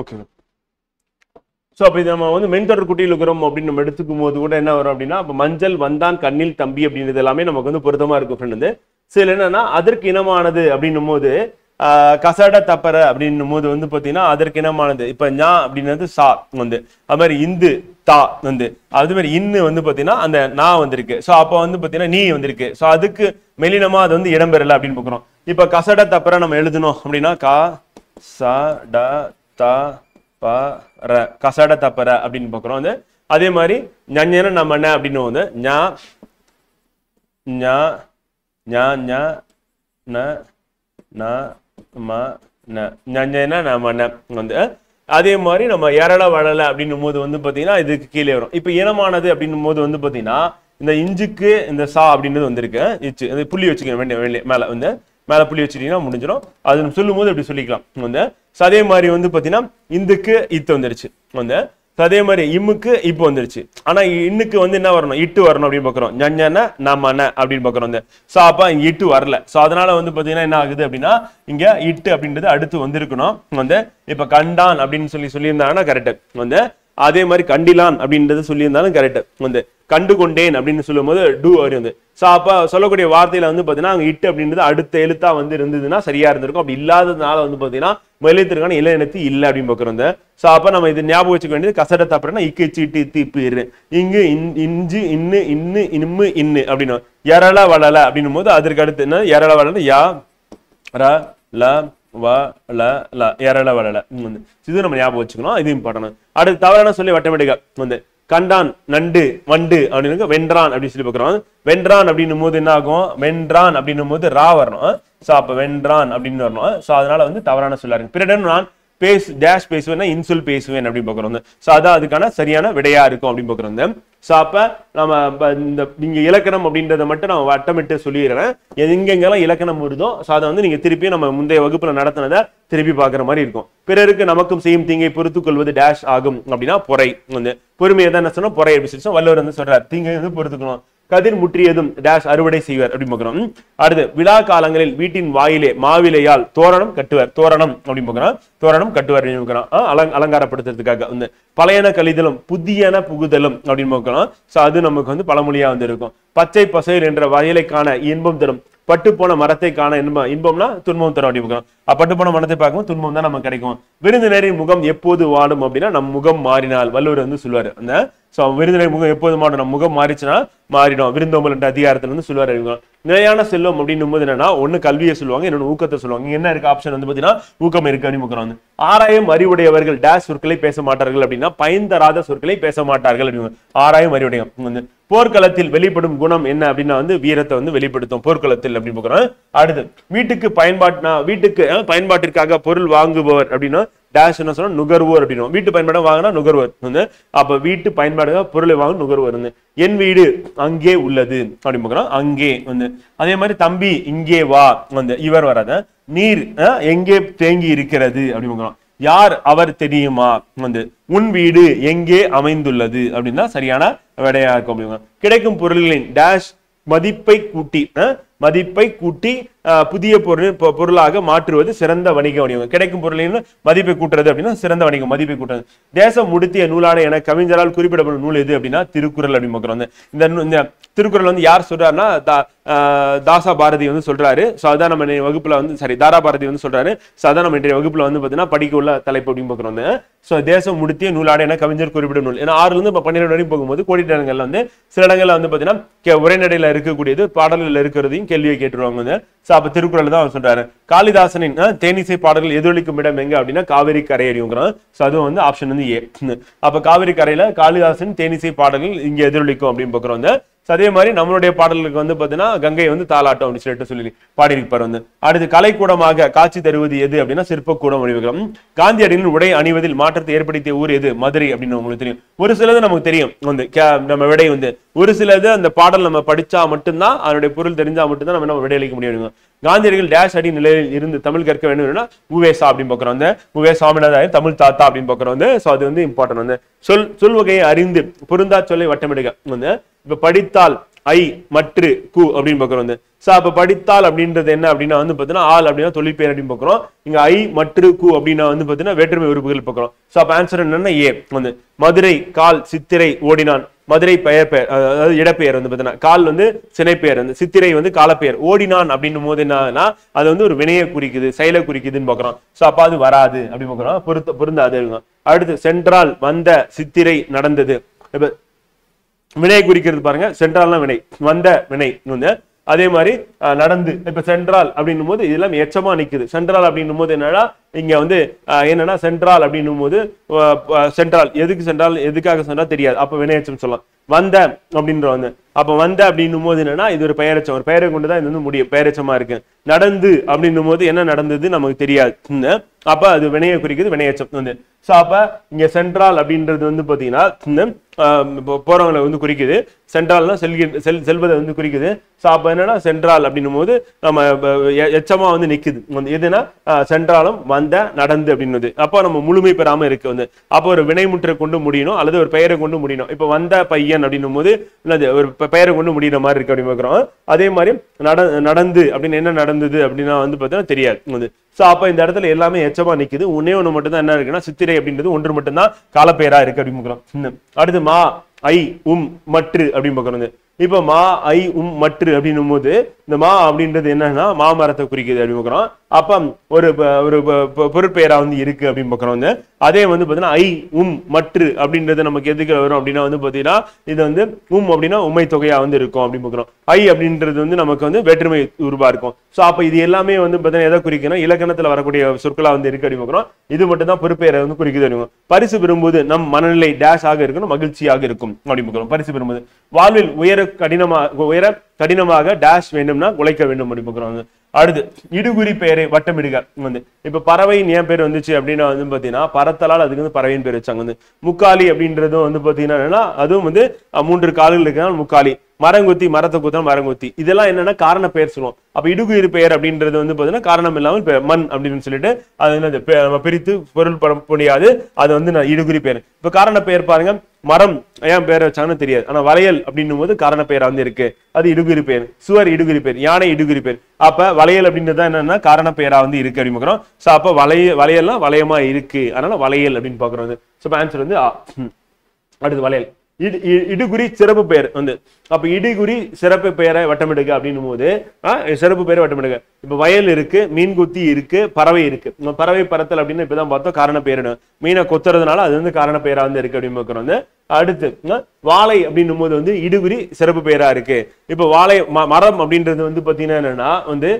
A: ஓகே. ஸோ அப்போ இது நம்ம வந்து மென்தொடர் குட்டியில் இருக்கிறோம் அப்படின்னு நம்ம எடுத்துக்கும் போது கூட என்ன வரும் அப்படின்னா, இப்போ மஞ்சள் வந்தான் கண்ணில் தம்பி அப்படின்றது எல்லாமே நமக்கு வந்து பொருத்தமா இருக்கும் ஃப்ரெண்ட். வந்து சில என்னன்னா அதற்கு இனமானது அப்படின்னும் போது கசட தப்பற அப்படின்னும் போது வந்து பார்த்தீங்கன்னா அதற்கு இனமானது. இப்போ ஞா அப்படின்றது சா வந்து, அது மாதிரி இந்து தா வந்து, அது மாதிரி இன்னு வந்து பார்த்தீங்கன்னா அந்த நா வந்திருக்கு. ஸோ அப்போ வந்து பார்த்தீங்கன்னா நீ வந்திருக்கு. ஸோ அதுக்கு மெலினமா அது வந்து இடம்பெறல அப்படின்னு பார்க்குறோம். இப்போ கசட தப்பற நம்ம எழுதணும் அப்படின்னா கா ச ட த ப ர கசட தப்பற அப்படின்னு பார்க்குறோம். வந்து அதே மாதிரி ஞன நம்ம என்ன அப்படின்னு வந்து ஞா ஞா ஞா ஞா ந ந ம ந ஞன நம்ம ந வந்து, அதே மாதிரி நம்ம எரள வளல அப்படின்னும் போது வந்து பார்த்தீங்கன்னா இதுக்கு கீழே வரும். இப்போ இனமானது அப்படின்னும் போது வந்து பார்த்தீங்கன்னா இந்த இஞ்சுக்கு இந்த சா அப்படின்றது வந்திருக்கு. இச்சு அந்த புள்ளி வச்சுக்க வேண்டிய மேலே வந்து மேலே புள்ளி வச்சுட்டீங்கன்னா முடிஞ்சிடும். அது நம்ம சொல்லும் போது அப்படி சொல்லிக்கலாம் வந்து. அதே மாதிரி வந்து பார்த்தீங்கன்னா இந்துக்கு இத்து வந்துருச்சு வந்து. அதே மாதிரி இம்முக்கு இப்போ வந்துருச்சு. ஆனா இன்னுக்கு வந்து என்ன வரணும், இட்டு வரணும் அப்படின்னு பார்க்குறோம். ஞன நமன அப்படின்னு பார்க்குறோம் வந்து. ஸோ அப்போ இங்க இட்டு வரல. ஸோ அதனால வந்து பார்த்தீங்கன்னா என்ன ஆகுது அப்படின்னா இங்க இட்டு அப்படின்றது அடுத்து வந்திருக்கணும் வந்து. இப்போ கண்டான் அப்படின்னு சொல்லியிருந்தாங்கன்னா கரெக்ட் வந்து. அதே மாதிரி கண்டிலான் அப்படின்றது சொல்லியிருந்தாலும் கரெக்ட் வந்து. கண்டு கொண்டேன் அப்படின்னு சொல்லும் போது டூ வந்து. ஸோ அப்போ சொல்லக்கூடிய வார்த்தையில வந்து பார்த்தீங்கன்னா அங்கே இட்டு அப்படின்றது அடுத்த எழுத்தா வந்து இருந்ததுன்னா சரியா இருந்திருக்கும். அப்படி இல்லாததுனால வந்து பார்த்தீங்கன்னா மெலித்திற்கான இள எழுத்து இல்லை அப்படின்னு பார்க்குறோம். ஸோ அப்போ நம்ம இது ஞாபகம் வச்சுக்க வேண்டியது கசட தப்புறன்னா இக்கு இட்டு இத்து இப்பு இரு இங்கு இஞ்சு இன்னு இன்னு இன்னு இன்னு அப்படின்னு எரள வளல அப்படின்னும் போது அதற்கு அடுத்து என்ன எரள வளல யா ர ல வ ல ல எரள வளல இது நம்ம ஞாபகம் வச்சுக்கணும். இது இம்பார்ட்டன்ட். அடுத்து தவறான சொல்லி வட்டமடிக்க வந்து கண்டான் நண்டு வண்டு அப்படின்னு வென்றான் அப்படின்னு சொல்லி பார்க்குறோம். வென்றான் அப்படின்னும் போது என்ன ஆகும், வென்றான் அப்படின்னும் போது ரா வரணும். ஸோ அப்போ வென்றான் அப்படின்னு வரணும். ஸோ அதனால வந்து தவறான சொல்லாருங்க. பிறடன் நான் டேஷ் பேசுவேன்னா இன்சொல் பேசுவேன் அப்படின்னு பார்க்குறோம். ஸோ அதான் அதுக்கான சரியான விடையா இருக்கும் அப்படின்னு பார்க்குறோம். ஸோ அப்போ நம்ம இந்த நீங்க இலக்கணம் அப்படின்றத மட்டும் நான் வட்டமிட்டு சொல்லிடுறேன். எங்கெங்கெல்லாம் இலக்கணம் வருதோ ஸோ அதை வந்து நீங்க திருப்பி நம்ம முந்தைய வகுப்புல நடத்தினதை திருப்பி பார்க்குற மாதிரி இருக்கும். பிறருக்கு நமக்கும் செய்யும் தீங்கை பொறுத்து கொள்வது டேஷ் ஆகும் அப்படின்னா பொறை வந்து. பொறுமையை தான் என்ன சொன்னா பொறை எப்படி சொல்லி வள்ளுவர் வந்து சொல்றாரு, தீங்கை வந்து பொறுத்துக்கணும். கதிர் முற்றியதும் டேஷ் அறுவடை செய்வார் அப்படின்னு பார்க்கிறோம். அடுத்து விழா காலங்களில் வீட்டின் வாயிலே மாவிலையால் தோரணம் கட்டுவார். தோரணம் அப்படின்னு பார்க்கிறோம். தோரணம் கட்டுவார் அப்படின்னு பார்க்கிறோம். அலங்காரப்படுத்துறதுக்காக வந்து பழையன கழிதலும் புதியன புகுதலும் அப்படின்னு பார்க்கிறோம். ஸோ அது நமக்கு வந்து பழமொழியா வந்து இருக்கும். பச்சை பசையில் என்ற வயலைக்கான இன்பம் தரும், பட்டு போன மரத்தை காண இன்பம்னா துன்பம் தரும் அப்படி பார்க்கிறோம். பட்டு போன மரத்தை பார்க்கும்போது துன்பம் தான் நமக்கு கிடைக்கும். விருந்தினரின் முகம் எப்போது வாடும் அப்படின்னா நம் முகம் மாறினால் வள்ளுவர் வந்து சொல்லுவாரு. அந்த விருந்தினர் முகம் எப்போது மாறும், நம்ம முகம் மாறிச்சுன்னா மாறிடும். விருந்தோம்பல் என்ற அதிகாரத்துல வந்து சொல்லுவாரு. நிலையான செல்வம் அப்படின்னும் போது என்னன்னா ஒண்ணு கல்வியை சொல்லுவாங்க, இன்னொன்னு ஊக்கத்தை சொல்லுவாங்க. இங்க என்ன இருக்கு ஆப்ஷன் வந்து பாத்தீங்கன்னா ஊக்கம் இருக்கு அப்படின்னு பார்க்கிறோம். ஆராயும் அறிவுடையவர்கள் டேஷ் சொற்களை பேச மாட்டார்கள் அப்படின்னா பயன் தராத சொற்களை பேச மாட்டார்கள் அப்படின்னு. ஆராயும் அறிவுடையம் வந்து போர்க்களத்தில் வெளிப்படும் குணம் என்ன அப்படின்னா வந்து வீரத்தை வந்து வெளிப்படுத்தும் போர்க்களத்தில் அப்படின்னு பார்க்கிறோம். அடுத்து வீட்டுக்கு பயன்பாட்டிற்காக பொருள் வாங்குபவர் அப்படின்னா டேஷ் என்ன சொன்னா நுகர்வோர் அப்படின்னு. வீட்டு பயன்பாடு வாங்கினா நுகர்வோர் வந்து. அப்ப வீட்டு பயன்பாடு பொருளை வாங்க நுகர்வோர் வந்து. என் வீடு அங்கே உள்ளது அப்படின்னு பார்க்கிறோம். அங்கே வந்து. அதே மாதிரி தம்பி இங்கே வா வந்து இவர் வராத. நீர் எங்கே தேங்கி இருக்கிறது அப்படின்னு பார்க்கிறோம். யார் அவர் தெரியுமா வந்து. உன் வீடு எங்கே அமைந்துள்ளது அப்படின்னா சரியான விடையா இருக்கும் அப்படிங்க. கிடைக்கும் பொருள்களின் டேஷ் மதிப்பை கூட்டி புதிய பொருளாக மாற்றுவது சிறந்த வணிக வணிகம். கிடைக்கும் பொருளின் மதிப்பை கூட்டுறது அப்படின்னா சிறந்த வணிகம், மதிப்பை கூட்டுறது. தேசம் முடித்திய நூலான என கவிஞரால் குறிப்பிடப்படும் நூல் எது அப்படின்னா திருக்குறள் அப்படின்னு பார்க்கிறோம். இந்த திருக்குறள் வந்து யார் சொல்றாருன்னா தாசா பாரதி வந்து சொல்றாரு. ஸோ அதான் நம்ம வகுப்புல வந்து தாரா பாரதி வந்து சொல்றாரு. ஸோ அதான் நம்ம இன்றைய வகுப்புல வந்து பாத்தீங்கன்னா படிக்க உள்ள தலைப்பு அப்படின்னு பார்க்கிறோம். ஸோ தேசம் முடித்திய நூலான என கவிஞர் குறிப்பிடும் நூல். ஏன்னா 6 இருந்து 12 வரைக்கும் போகும்போது கோடிட்டங்கள்ல வந்து சில இடங்கள்ல வந்து பாத்தீங்கன்னா உரைநடையில இருக்கக்கூடியது பாடல்கள் இருக்கிறதையும் கேள்வியை கேட்டுருவாங்க வந்து. அப்ப திருக்குறள் தான் அவர் சொல்றாரு. காளிதாசனின் தேனிசை பாடல்கள் எதிரொலிக்கும் இடம் எங்க அப்படின்னா காவிரி கரை அறிவுங்கிறோம். ஸோ அதுவும் வந்து ஆப்ஷன் வந்து ஏ. அப்ப காவிரி கரையில காளிதாசன் தேனிசை பாடல்கள் இங்க எதிரொலிக்கும் அப்படின்னு பார்க்கிறோம். அதே மாதிரி நம்மளுடைய பாடல்களுக்கு வந்து பாத்தீங்கன்னா கங்கை வந்து தாலாட்டம் அப்படின்னு சொல்லிட்டு சொல்லி பாடியிருப்பார் வந்து. அடுத்து கலைக்கூடமாக காட்சி தருவது எது அப்படின்னா சிற்பக்கூடம் வடிவகம். காந்தியடிகளின் உடை அணிவதில் மாற்றத்தை ஏற்படுத்திய ஊர் எது? மதுரை அப்படின்னு உங்களுக்கு தெரியும். ஒரு சிலது நமக்கு தெரியும் வந்து நம்ம விடை வந்து. ஒரு சிலது அந்த பாடல் நம்ம படிச்சா மட்டும்தான் அதனுடைய பொருள் தெரிஞ்சா மட்டும்தான் நம்ம விடையளிக்க முடியும். காந்தியடிகள் டேஷ் அடி நிலையில் இருந்து தமிழ் கற்க வேண்டும் உவேசா அப்படின்னு பார்க்கிறோம். வந்து உவே சாமிநாதன் தமிழ் தாத்தா அப்படின்னு பார்க்கிறோம். வந்து ஸோ அது வந்து இம்பார்ட்டன்ட் வந்து. சொல் வகையை அறிந்து பொருந்தா சொல்லை வட்டமிடுக வந்து. இப்ப படித்தால் ஐ மற்று கு அப்படின்னு பாக்குறோம் வந்து. சோ அப்ப படித்தால் அப்படின்றது என்ன அப்படின்னா வந்து பாத்தீங்கன்னா ஆல் அப்படின்னா தொழிற்பெயர் அப்படின்னு பாக்குறோம். இங்க ஐ மற்று கு அப்படின்னா வந்து பாத்தீங்கன்னா வேற்றுமை உறுப்புகள் பாக்குறோம். சோ அப்ப ஆன்சர் என்னன்னா ஏ வந்து. மதுரை கால் சித்திரை ஓடினான். மதுரை பெயர் அதாவது இடப்பெயர் வந்து பாத்தீங்கன்னா கால் வந்து சினைப்பெயர் வந்து, சித்திரை வந்து காலப்பெயர். ஓடினான் அப்படின்னும் போது என்னன்னா அது வந்து ஒரு வினையை குறிக்குது, செயலை குறிக்குதுன்னு பாக்குறோம். சோ அப்ப அது வராது அப்படின்னு பாக்குறோம், பொருந்தாது. அடுத்து சென்றால் வந்த சித்திரை நடந்தது. இப்ப வினை குறிக்கிறது பாருங்க, சென்றால்னா வினை, வந்த வினை வந்து. அதே மாதிரி நடந்து இப்ப சென்ட்ரால் அப்படின்னும் போது இதெல்லாம் எச்சமா நிக்குது. சென்ட்ரால் அப்படின்னும் போது என்னன்னா இங்க வந்து என்னன்னா சென்ட்ரால் அப்படின்னும் போது சென்ட்ரால் எதுக்கு சென்ட்ரால் எதுக்காக சென்றால் தெரியாது, அப்ப வினையச்சம் சொல்லலாம். வந்த அப்படின்ற வந்து அப்ப வந்த அப்படின்னும் போது என்னன்னா இது ஒரு பெயரச்சம், ஒரு பெயரை கொண்டுதான் இது வந்து முடியும், பெயரச்சமா இருக்கு. நடந்து அப்படின்னும் போது என்ன நடந்தது நமக்கு தெரியாது, அப்ப அது வினையை குறிக்குது, வினையச்சம் வந்து. சோ அப்ப இங்க சென்ட்ரால் அப்படின்றது வந்து பாத்தீங்கன்னா போறவங்களை வந்து குறிக்குது, சென்ட்ரால்னா செல்வதை வந்து குறிக்குது. சோ அப்ப என்னன்னா சென்ட்ரால் அப்படின்னும் போது நம்ம எச்சமா வந்து நிக்குது எதுனா சென்ட்ராலும் வந்த நடந்து அப்படின்னுது. அப்போ நம்ம முழுமை பெறாம இருக்கு வந்து. அப்போ ஒரு வினைமுற்றை கொண்டு முடியணும் அல்லது ஒரு பெயரை கொண்டு முடியணும். இப்ப வந்த பையன் அப்படின்னும் போது ஒரு பெயரை கொண்டு முடிகிற மாதிரி இருக்கு அப்படின்னு பாக்குறோம். அதே மாதிரி நடந்து அப்படின்னு என்ன நடந்தது அப்படின்னா வந்து பாத்தீங்கன்னா தெரியாது வந்து. சோ அப்ப இந்த இடத்துல எல்லாமே எச்சமா நிக்குது. ஒன்னே ஒண்ணு மட்டும் தான் என்ன இருக்குன்னா சித்திரை அப்படின்றது ஒன்று மட்டும்தான் காலப்பெயரா இருக்கு அப்படின்னு பாக்குறோம். அடுத்து மா ஐ மற்று அப்படின்னு பாக்குறோம். இப்ப மா ஐ மற்று அப்படின்னும் போது இந்த மா அப்படின்றது என்னன்னா மாமரத்தை குறிக்குது அப்படின்னு பாக்குறோம். அப்ப ஒரு ஒரு பொருட்பெயரா வந்து இருக்கு அப்படின்னு பாக்குறோம் வந்து. அதே வந்து பாத்தீங்கன்னா ஐ மற்று அப்படின்றது நமக்கு எதுக்கு வரும் அப்படின்னா வந்து பாத்தீங்கன்னா இது வந்து அப்படின்னா உண்மை தொகையா வந்து இருக்கும் அப்படின்னு பாக்குறோம். ஐ அப்படின்றது வந்து நமக்கு வந்து வேற்றுமை உருவா இருக்கும். சோ அப்ப இது எல்லாமே வந்து பாத்தீங்கன்னா எதை குறிக்கணும், இலக்கணத்துல வரக்கூடிய சொற்களா வந்து இருக்கு அப்படின்னு பாக்குறோம். இது மட்டும் தான் பொறுப்பெயரை வந்து குறிக்குது. பரிசு பெறும்போது நம் மனநிலை டேஷ் ஆக இருக்கணும், மகிழ்ச்சியாக இருக்கும் அப்படின்னு பாக்குறோம். பரிசு பெறும்போது வாழ்வில் உயர கடினமாக டேஷ் வேண்டும்னா உழைக்க வேண்டும் அப்படின்னு பாக்குறோம். அடுத்து இடுகுறி பெயரை வட்டமிடுக வந்து. இப்ப பறவையின் ஏன் பேர் வந்துச்சு அப்படின்னா வந்து பாத்தீங்கன்னா பறத்தலால் அதுக்கு வந்து பறவையின் பேர் வச்சாங்க வந்து. முக்காலி அப்படின்றதும் வந்து பாத்தீங்கன்னா அதுவும் வந்து 3 கால்கள் இருக்கிறால் முக்காலி. மரங்கொத்தி மரத்தை குத்தா மரங்கொத்தி. இதெல்லாம் என்னன்னா காரண பெயர் சொல்லுவோம். அப்ப இடுகுறி பெயர் அப்படின்றது வந்து பாத்தீங்கன்னா காரணம் இல்லாமல் மண் அப்படின்னு சொல்லிட்டு அது என்னது பிரித்து பொருள் பட முடியாது, அது வந்து இடுகுறி பெயர். இப்ப காரண பெயர் பாருங்க, மரம் ஏன் பேர் வச்சாங்கன்னு தெரியாது, ஆனா வளையல் அப்படின்னும் போது காரண பெயரா வந்து இருக்கு, அது இடுகுறி பெயர். சுவர் இடுகுறி பெயர், யானை இடுகுறி பெயர். அப்ப வளையல் அப்படின்றது என்னன்னா காரண பெயரா வந்து இருக்கு அப்படின்னு பாக்குறோம். சோ அப்ப வளையல்லாம் வளையமா இருக்கு, அதனால வளையல் அப்படின்னு பாக்குறோம். சோ ஆன்சர் வந்து அடுத்து வளையல். இடுகுறி சிறப்பு பெயர் வந்து. அப்ப இடுகுறி சிறப்பு பெயரை வட்டமிடுக அப்படின்னும் போது சிறப்பு பெயரை வட்டமிடுக. இப்ப வயல் இருக்கு, மீன்குத்தி இருக்கு, பறவை இருக்கு. பறவை பறத்தல் அப்படின்னு இப்பதான் பார்த்தோம் காரண பெயர். மீனை கொத்துறதுனால அது வந்து காரண பெயரா வந்து இருக்கு அப்படின்னு பாக்குறோம். அடுத்து வாழை அப்படின்னும் போது வந்து இடுகுறி சிறப்பு பெயரா இருக்கு. இப்ப வாழை மரம் அப்படின்றது வந்து பாத்தீங்கன்னா என்னன்னா வந்து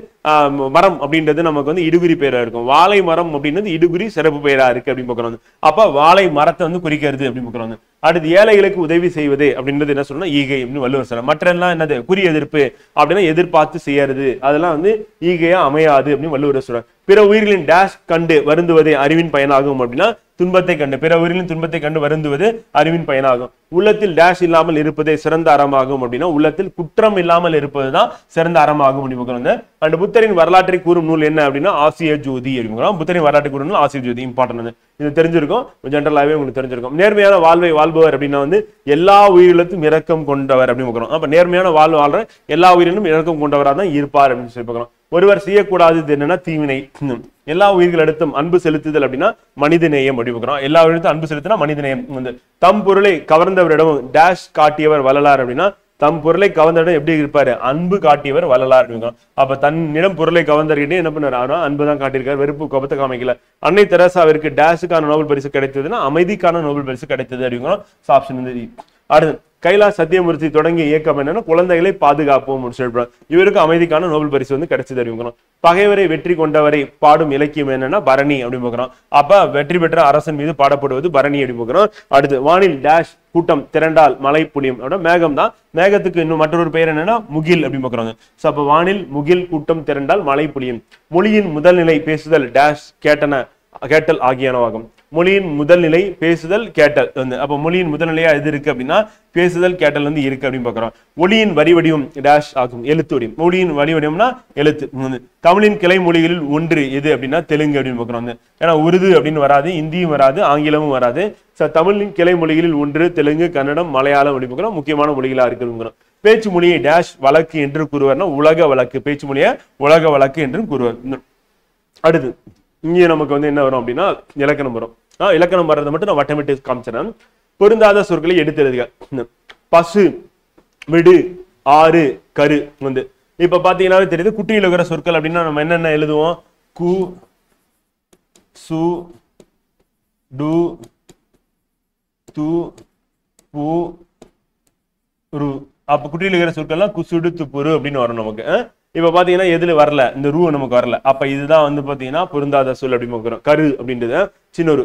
A: மரம் அப்படின்றது நமக்கு வந்து இடுகுறி பெயரா இருக்கும். வாழை மரம் அப்படின்றது இடுகுறி சிறப்பு பெயரா இருக்கு அப்படின்னு பாக்குறோம். அப்ப வாழை மரத்தை வந்து குறிக்கிறது அப்படின்னு பாக்குறோம். அடுத்து ஏழைகளுக்கு உதவி செய்வது அப்படின்றது என்ன சொல்லணும், ஈகை அப்படின்னு வள்ளுவர் சொல்ல. மற்ற எல்லாம் என்னது குறி எதிர்ப்பு அப்படின்னா எதிர்பார்த்து செய்யறது, அதெல்லாம் வந்து ஈகையா அமையாது அப்படின்னு வள்ளுவர் சொல்றார். பிற உயிர்களின் டேஷ் கண்டு வருந்துவதே அறிவின் பயனாகும் அப்படின்னா துன்பத்தை கண்டு, பிற உயிரின் துன்பத்தை கண்டு வருந்துவது அறிவின் பயனாகும். உள்ளத்தில் டேஷ் இல்லாமல் இருப்பதே சிறந்த அறமாகும் அப்படின்னா உள்ளத்தில் குற்றம் இல்லாமல் இருப்பதுதான் சிறந்த அறமாகும் அப்படின்னு. அண்ட் புத்தரின் வரலாற்றை கூறும் நூல் என்ன அப்படின்னா ஆசிய ஜோதி அப்படிங்கிறோம். புத்தரின் வரலாற்றை கூறும் நூல் ஆசிய ஜோதி இம்பார்ட்டன். இது தெரிஞ்சிருக்கும், ஜென்ரலாகவே உங்களுக்கு தெரிஞ்சிருக்கும். நேர்மையான வாழ்வை வாழ்பவர் அப்படின்னா வந்து எல்லா உயிரிழத்தும் இரக்கம் கொண்டவர் அப்படின்னு பார்க்கிறோம். அப்ப நேர்மையான வாழ்வு வாழ்ற எல்லா உயிரினும் இரக்கம் கொண்டவராக தான் இருப்பார் அப்படின்னு சொல்லி பார்க்கிறோம். ஒருவர் செய்யக்கூடாதது என்னன்னா தீவினை. எல்லா உயிர்களிடத்தும் அன்பு செலுத்துதல் அப்படின்னா மனித நேயம் அப்படி பார்க்கிறோம். எல்லா உயிரிடத்தும் அன்பு செலுத்தினா மனித நேயம் வந்து. தம் பொருளை கவர்ந்தவரிடமும் டேஷ் காட்டியவர் வள்ளலார் அப்படின்னா தம் பொருளை கவர்ந்தவரிடம் எப்படி இருப்பாரு, அன்பு காட்டியவர் வள்ளலார் அப்படிங்கிறோம். அப்ப தன்னிடம் பொருளை கவர்ந்தவர்கிட்ட என்ன பண்ணாரு, அன்பு தான் காட்டியிருக்காரு, வெறுப்பு கோபத்தை காமிக்கல. அன்னை தெரசாவிற்கு டேஷுக்கான நோபல் பரிசு கிடைத்ததுன்னா அமைதிக்கான நோபல் பரிசு கிடைத்தது அப்படிங்கிறோம். ஆப்ஷன் வந்து அடுத்து கைலாஷ் சத்தியமூர்த்தி தொடங்கிய இயக்கம் என்னன்னா குழந்தைகளை பாதுகாப்போம் சொல்றாங்க. இவருக்கு அமைதிக்கான நோபல் பரிசு வந்து கிடைச்சது அறிவிக்கிறோம். பகைவரை வெற்றி கொண்டவரை பாடும் இலக்கியம் என்னன்னா பரணி அப்படின்னு பார்க்கிறோம். அப்ப வெற்றி பெற்ற அரசன் மீது பாடப்படுவது பரணி அப்படின்னு பார்க்கிறோம். அடுத்து வானில் டேஷ் கூட்டம் திரண்டால் மழை பொழியும் அப்படின்னா மேகம் தான். மேகத்துக்கு இன்னும் மற்றொரு பெயர் என்னன்னா முகில் அப்படின்னு பார்க்கிறோம். சோ அப்ப வானில் முகில் கூட்டம் திரண்டால் மழை பொழியும். மொழியின் முதல் நிலை பேசுதல் டேஷ் கேட்டல் ஆகியனவாகும். மொழியின் முதல் நிலை பேசுதல் கேட்டல் வந்து. அப்ப மொழியின் முதல் நிலையா எது இருக்கு அப்படின்னா பேசுதல் கேட்டல் வந்து இருக்கு அப்படின்னு பாக்குறோம். ஒளியின் வரி வடிவம் டேஷ் ஆகும், எழுத்து வடிவம். மொழியின் வரி வடிவம்னா எழுத்து. தமிழின் கிளை மொழிகளில் ஒன்று எது அப்படின்னா தெலுங்கு அப்படின்னு பாக்குறோம். ஏன்னா உருது அப்படின்னு வராது, இந்தியும் வராது, ஆங்கிலமும் வராது. தமிழின் கிளை மொழிகளில் ஒன்று தெலுங்கு, கன்னடம், மலையாளம் அப்படி பாக்குறோம். முக்கியமான மொழிகளா இருக்கு. பேச்சு மொழியை டேஷ் வழக்கு என்று கூறுவார்னா உலக வழக்கு, பேச்சு மொழியை உலக வழக்கு என்று கூறுவார். அடுத்து இங்கே நமக்கு வந்து என்ன வரும் அப்படின்னா இலக்கணம் வரும். இலக்கணம் வர்றதை மட்டும் நான் வட்டமிட்டு காமிச்சிடறேன். பொருந்தாத சொற்களை எடுத்து எழுதுக. பசு, விடு, ஆறு, கரு வந்து இப்ப பாத்தீங்கன்னா தெரியுது. குட்டியில் இருக்கிற சொற்கள் அப்படின்னா நம்ம என்னென்ன எழுதுவோம்? கு, சு, டு, து, பு, ரு. அப்ப குட்டியில் இருக்கிற சொற்கள்லாம் குசுடு, துப்புரு அப்படின்னு வரும் நமக்கு. இப்ப பாத்தீங்கன்னா எதுல வரல, இந்த ரூ நமக்கு வரல. அப்ப இதுதான் வந்து பாத்தீங்கன்னா பொருந்தாத சொல் அப்படின்னு வரும். கரு அப்படின்றது சின்னொரு.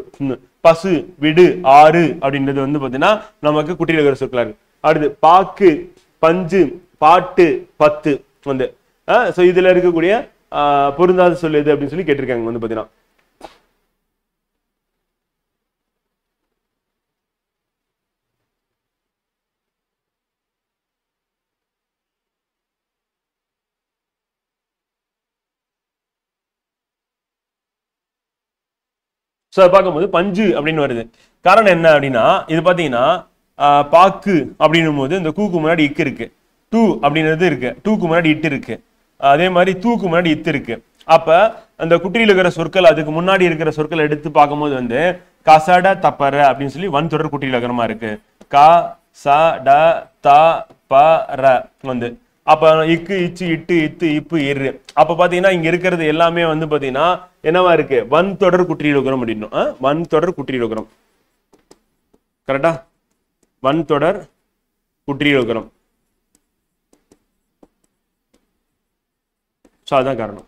A: பசு, விடு, ஆறு அப்படின்றது வந்து பாத்தீங்கன்னா நமக்கு குட்டியில் இருக்கிற சொற்களா இருக்கு. அடுத்து பாக்கு, பஞ்சு, பாட்டு, பத்து வந்து இதுல இருக்கக்கூடிய பொருந்தாத சொல் எது அப்படின்னு சொல்லி கேட்டிருக்காங்க வந்து பாத்தீங்கன்னா. பார்க்கும்போது பஞ்சு அப்படின்னு வருது. காரணம் என்ன அப்படின்னா இது பாத்தீங்கன்னா பாக்கு அப்படின்னும் போது இந்த கூக்கு முன்னாடி இக்கு இருக்கு, டூ அப்படின்றது இருக்கு, டூக்கு முன்னாடி இட்டு இருக்கு, அதே மாதிரி தூக்கு முன்னாடி இத்து இருக்கு. அப்ப அந்த குட்டியில் இருக்கிற சொற்கள் அதுக்கு முன்னாடி இருக்கிற சொற்கள் எடுத்து பார்க்கும்போது வந்து கசட தப்பற அப்படின்னு சொல்லி வன் தொடர் குட்டியில் இருக்கிறமா இருக்கு. க ச ட த ப ர வந்து அப்ப இக்கு, இச்சு, இட்டு, இத்து, இப்பு, இரு. அப்ப பாத்தீங்கன்னா இங்க இருக்கிறது எல்லாமே வந்து பாத்தீங்கன்னா என்னவா இருக்கு? வன் தொடர் குற்றியலுகரம் அப்படின்னும். வன் தொடர் குற்றியலுகரம் கரெக்டா? வன் தொடர் குற்றியலுகரம். அதான் காரணம்.